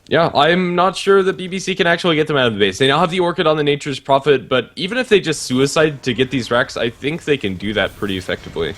Yeah, I'm not sure that BBC can actually get them out of the base. They now have the Orchid on the Nature's Prophet, but even if they just suicide to get these racks, I think they can do that pretty effectively.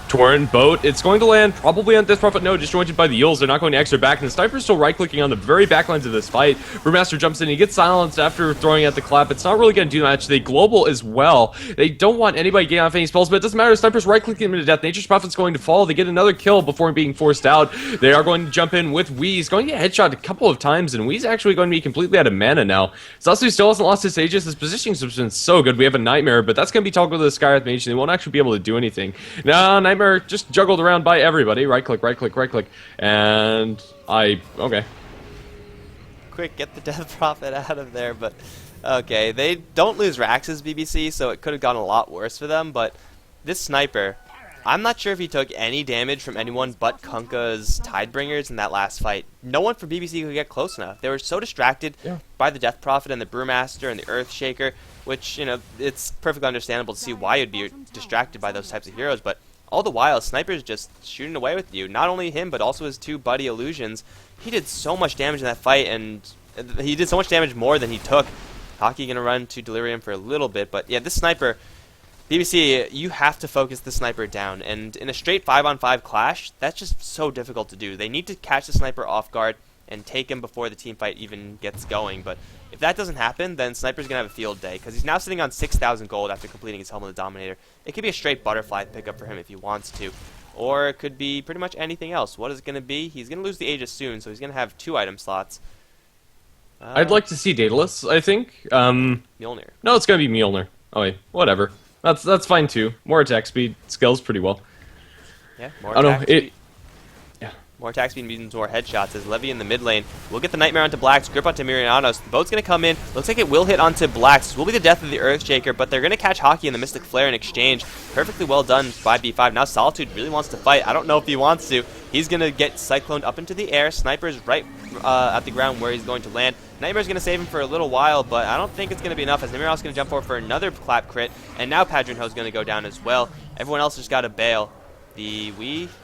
Torrent, Boat, it's going to land probably on Death Prophet. No, disjointed by the Yules. They're not going to extra back, and the Sniper's still right-clicking on the very back lines of this fight. Brewmaster jumps in, he gets silenced after throwing out the clap. It's not really going to do much. They global as well. They don't want anybody getting off any spells, but it doesn't matter. Sniper's right-clicking him to death. Nature's Prophet's going to fall. They get another kill before being forced out. They are going to jump in with Wheeze, going to get headshot a couple of times, and Wheeze actually going to be completely out of mana now. Sasu still hasn't lost his Aegis. His positioning has been so good. We have a Nightmare, but that's going to be toggled to the Skywrath Mage, and they won't actually be able to do anything. Now, Nightmare just juggled around by everybody. Right click, right click, right click. And okay. Quick, get the Death Prophet out of there, but okay. They don't lose racks as BBC, so it could have gone a lot worse for them, but this Sniper, I'm not sure if he took any damage from anyone but Kunkka's Tidebringers in that last fight. No one from BBC could get close enough. They were so distracted by the Death Prophet and the Brewmaster and the Earthshaker, which, you know, it's perfectly understandable to see why you'd be distracted by those types of heroes, but all the while, Sniper's just shooting away with you. Not only him, but also his two buddy Illusions. He did so much damage in that fight, and he did so much damage more than he took. Hockey gonna run to Delirium for a little bit, but yeah, this Sniper, BBC, you have to focus the Sniper down, and in a straight 5-on-5 clash, that's just so difficult to do. They need to catch the Sniper off guard and take him before the team fight even gets going, but if that doesn't happen, then Sniper's going to have a field day, because he's now sitting on 6,000 gold after completing his Helm of the Dominator. It could be a straight butterfly pickup for him if he wants to, or it could be pretty much anything else. What is it going to be? He's going to lose the Aegis soon, so he's going to have 2 item slots. I'd like to see Daedalus, I think. Mjolnir. No, it's going to be Mjolnir. Oh, wait, whatever. That's fine, too. More attack speed, scales pretty well. Yeah, more attack speed. More attack speed means more headshots as Levy in the mid lane will get the Nightmare onto Blacks, grip onto Mirianos. The boat's going to come in. Looks like it will hit onto Blacks. This will be the death of the Earthshaker, but they're going to catch Hockey in the Mystic Flare in exchange. Perfectly well done by B5. Now Solitude really wants to fight. I don't know if he wants to. He's going to get cycloned up into the air. Sniper's right at the ground where he's going to land. Nightmare's going to save him for a little while, but I don't think it's going to be enough as Mirianos is going to jump forward for another clap crit, and now Padrinho's going to go down as well. Everyone else just got to bail. The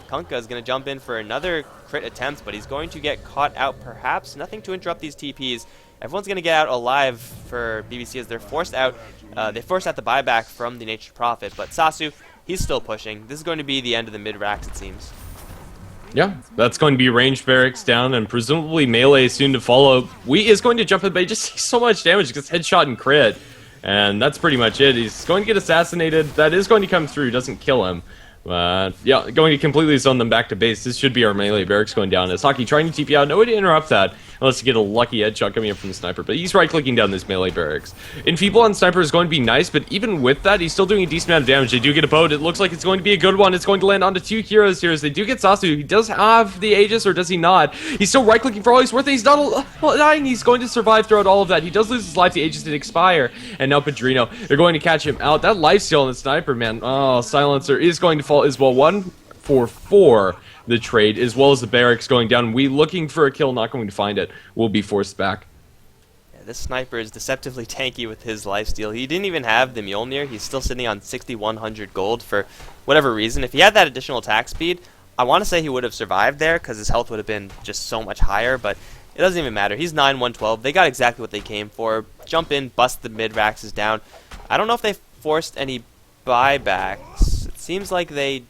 Kunkka is going to jump in for another crit attempt, but he's going to get caught out perhaps. Nothing to interrupt these TPs. Everyone's going to get out alive for BBC as they're forced out. They forced out the buyback from the Nature's Prophet, but Sasu, he's still pushing. This is going to be the end of the mid-racks, it seems. Yeah, that's going to be ranged barracks down, and presumably melee soon to follow. Wee is going to jump in, but he just takes so much damage, gets headshot and crit. And that's pretty much it. He's going to get assassinated. That is going to come through, doesn't kill him. Yeah, going to completely zone them back to base. This should be our melee barracks going down. As Hockey trying to TP out. No way to interrupt that unless you get a lucky headshot coming in from the Sniper. But he's right-clicking down this melee barracks. Enfeeble on Sniper is going to be nice, but even with that, he's still doing a decent amount of damage. They do get a boat. It looks like it's going to be a good one. It's going to land onto 2 heroes here as they do get Sasu. He does have the Aegis, or does he not? He's still right-clicking for all he's worth. He's not dying. He's going to survive throughout all of that. He does lose his life. The Aegis did expire. And now Padrino, they're going to catch him out. That lifesteal on the Sniper, man. Oh, Silencer is going to fall as well. 1-for-4 the trade, as well as the barracks going down. We looking for a kill, not going to find it. Will be forced back. Yeah, this Sniper is deceptively tanky with his lifesteal. He didn't even have the Mjolnir. He's still sitting on 6,100 gold for whatever reason. If he had that additional attack speed, I want to say he would have survived there because his health would have been just so much higher, but it doesn't even matter. He's 9-112. They got exactly what they came for. Jump in, bust the mid-racks down. I don't know if they forced any buybacks. It seems like they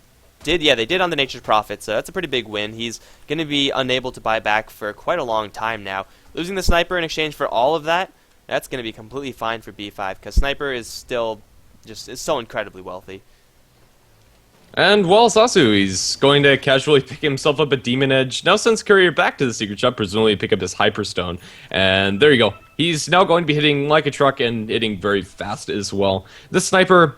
did. Yeah, they did on the Nature's Prophet, so that's a pretty big win. He's going to be unable to buy back for quite a long time now. Losing the Sniper in exchange for all of that, that's going to be completely fine for B5, because Sniper is still is so incredibly wealthy. And while Sasu, he's going to casually pick himself up a Demon Edge. Now sends Courier back to the Secret Shop, presumably pick up his Hyperstone. And there you go. He's now going to be hitting like a truck and hitting very fast as well. This Sniper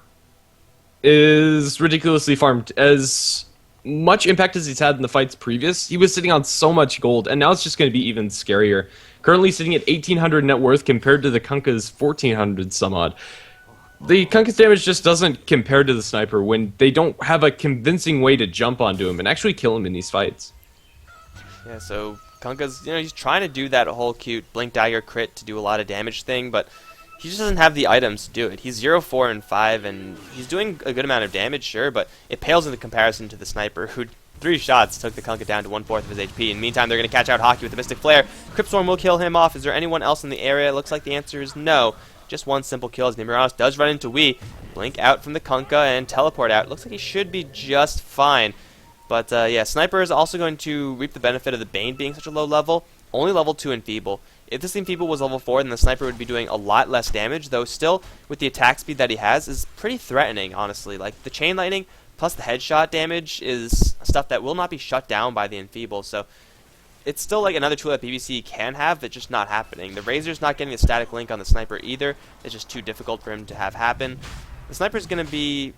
is ridiculously farmed. As much impact as he's had in the fights previous, he was sitting on so much gold, and now it's just going to be even scarier. Currently sitting at 1,800 net worth compared to the Kunkka's 1,400 some odd. The Kunkka's damage just doesn't compare to the Sniper when they don't have a convincing way to jump onto him and actually kill him in these fights. Yeah, so Kunkka's, he's trying to do that whole cute Blink Dagger crit to do a lot of damage thing, but he just doesn't have the items to do it. He's 0-4-5, and he's doing a good amount of damage, sure, but it pales in comparison to the Sniper, who 3 shots took the Kunkka down to 1/4 of his HP. In the meantime, they're going to catch out Hockey with the Mystic Flare. Cryptstorm will kill him off. Is there anyone else in the area? It looks like the answer is no. Just one simple kill as Nimiranos does run into Wee. Blink out from the Kunkka and teleport out. Looks like he should be just fine. But yeah, Sniper is also going to reap the benefit of the Bane being such a low level. Only level 2 Enfeeble. If this Enfeeble was level 4, then the Sniper would be doing a lot less damage, though still, with the attack speed that he has, is pretty threatening, honestly. Like, the Chain Lightning plus the headshot damage is stuff that will not be shut down by the Enfeeble, so it's still like another tool that BBC can have that's just not happening. The Razor's not getting the static link on the Sniper either. It's just too difficult for him to have happen. The Sniper's going to be,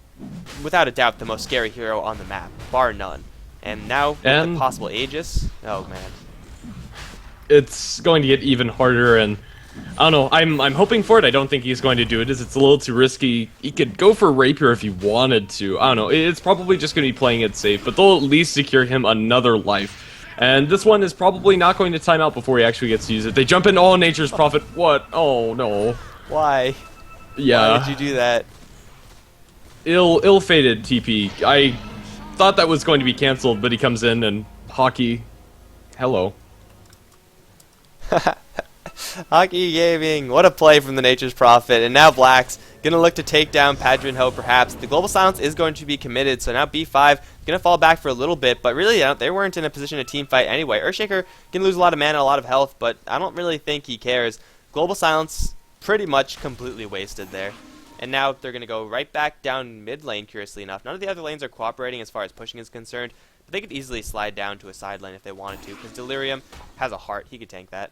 without a doubt, the most scary hero on the map, bar none. And now, with the possible Aegis, oh man. It's going to get even harder, and I don't know. I'm hoping for it. I don't think he's going to do it, as it's a little too risky. He could go for Rapier if he wanted to. I don't know. It's probably just going to be playing it safe, but they'll at least secure him another life. And this one is probably not going to time out before he actually gets to use it. They jump in. Oh, Nature's Prophet. What? Oh, no. Why? Yeah. Why did you do that? Ill-fated TP. I thought that was going to be canceled, but he comes in and hockey. Hello. Hockey Gaming, what a play from the Nature's Prophet. And now Black's going to look to take down Padrinho perhaps. The Global Silence is going to be committed, so now B5 going to fall back for a little bit, but really they weren't in a position to team fight anyway. Earthshaker can lose a lot of mana, a lot of health, but I don't really think he cares. Global Silence pretty much completely wasted there. And now they're going to go right back down mid lane, curiously enough. None of the other lanes are cooperating as far as pushing is concerned, but they could easily slide down to a side lane if they wanted to, because Delirium has a heart. He could tank that.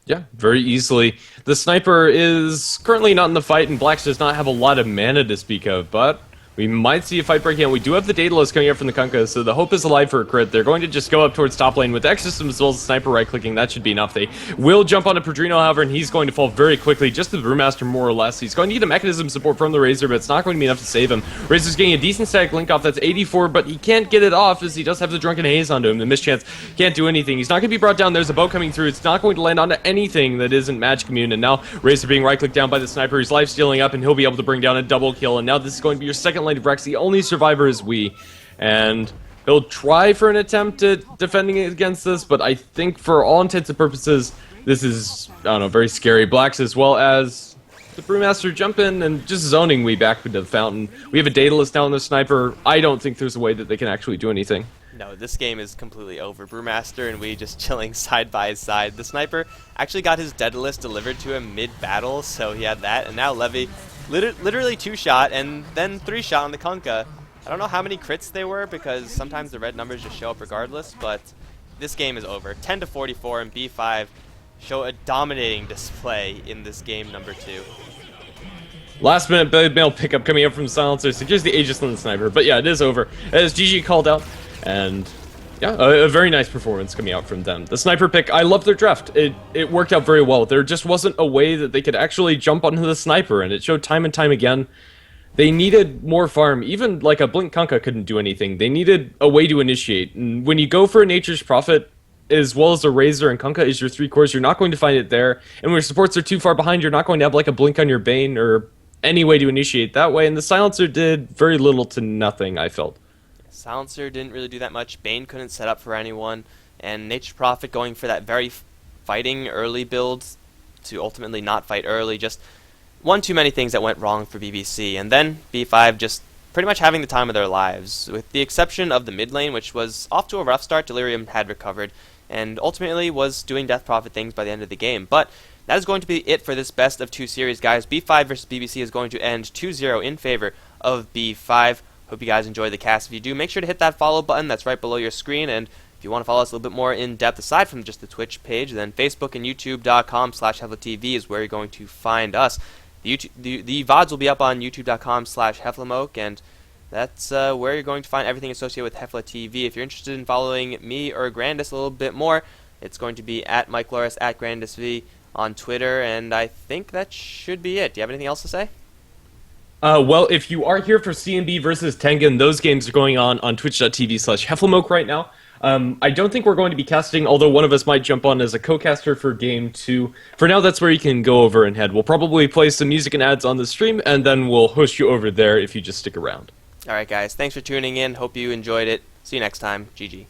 Yeah, very easily. The Sniper is currently not in the fight, and Blacks does not have a lot of mana to speak of, but we might see a fight breaking out. We do have the Daedalus coming up from the Kunkka, so the hope is alive for a crit. They're going to just go up towards top lane with Exorcism as well as the Sniper right-clicking. That should be enough. They will jump onto Padrino, however, and he's going to fall very quickly, just the Brewmaster more or less. He's going to get a mechanism support from the Razor, but it's not going to be enough to save him. Razor's getting a decent static link off. That's 84, but he can't get it off as he does have the Drunken Haze onto him. The Mischance can't do anything. He's not going to be brought down. There's a boat coming through. It's not going to land onto anything that isn't Magic Immune, and now Razor being right-clicked down by the Sniper. He's life stealing up, and he'll be able to bring down a double kill, and now this is going to be your second lane of Rex. The only survivor is we, and he'll try for an attempt at defending against this, but I think for all intents and purposes this is, I don't know, very scary. Blacks as well as the Brewmaster jump in and just zoning we back into the fountain. We have a Daedalus now on the Sniper. I don't think there's a way that they can actually do anything. No, this game is completely over. Brewmaster and we just chilling side by side. The Sniper actually got his Daedalus delivered to him mid-battle, so he had that, and now Levy literally 2-shot and then 3-shot on the Kunkka. I don't know how many crits they were because sometimes the red numbers just show up regardless, but this game is over. 10-44, and B5 show a dominating display in this game number 2. Last minute blade mail pickup coming up from Silencer, secures the Aegis on the Sniper, but yeah, it is over. As GG called out, and yeah, a very nice performance coming out from them. The Sniper pick, I love their draft. It worked out very well. There just wasn't a way that they could actually jump onto the Sniper, and it showed time and time again. They needed more farm. Even like a Blink Kunkka couldn't do anything. They needed a way to initiate. And when you go for a Nature's Prophet, as well as a Razor and Kunkka is your 3 cores, you're not going to find it there. And when your supports are too far behind, you're not going to have like a Blink on your Bane or any way to initiate that way. And the Silencer did very little to nothing, I felt. Silencer didn't really do that much. Bane couldn't set up for anyone. And Nature's Prophet going for that very fighting early build to ultimately not fight early. Just one too many things that went wrong for BBC, and then B5 just pretty much having the time of their lives, with the exception of the mid lane, which was off to a rough start. Delirium had recovered, and ultimately was doing Death Prophet things by the end of the game. But that is going to be it for this best of 2 series, guys. B5 versus BBC is going to end 2-0 in favor of B5. Hope you guys enjoyed the cast. If you do, make sure to hit that follow button that's right below your screen, and if you want to follow us a little bit more in depth aside from just the Twitch page, then Facebook and YouTube.com/HeflaTV is where you're going to find us. The VODs will be up on YouTube.com/HeflaMoke, and that's where you're going to find everything associated with HeflaTV. If you're interested in following me or Grandis a little bit more, it's going to be at Mike Loris, at GrandisV on Twitter, and I think that should be it. Do you have anything else to say? Well, if you are here for CMB versus Tengen, those games are going on twitch.tv/HeflaMoke right now. I don't think we're going to be casting, although one of us might jump on as a co-caster for Game 2. For now, that's where you can go over and head. We'll probably play some music and ads on the stream, and then we'll host you over there if you just stick around. Alright guys, thanks for tuning in. Hope you enjoyed it. See you next time. GG.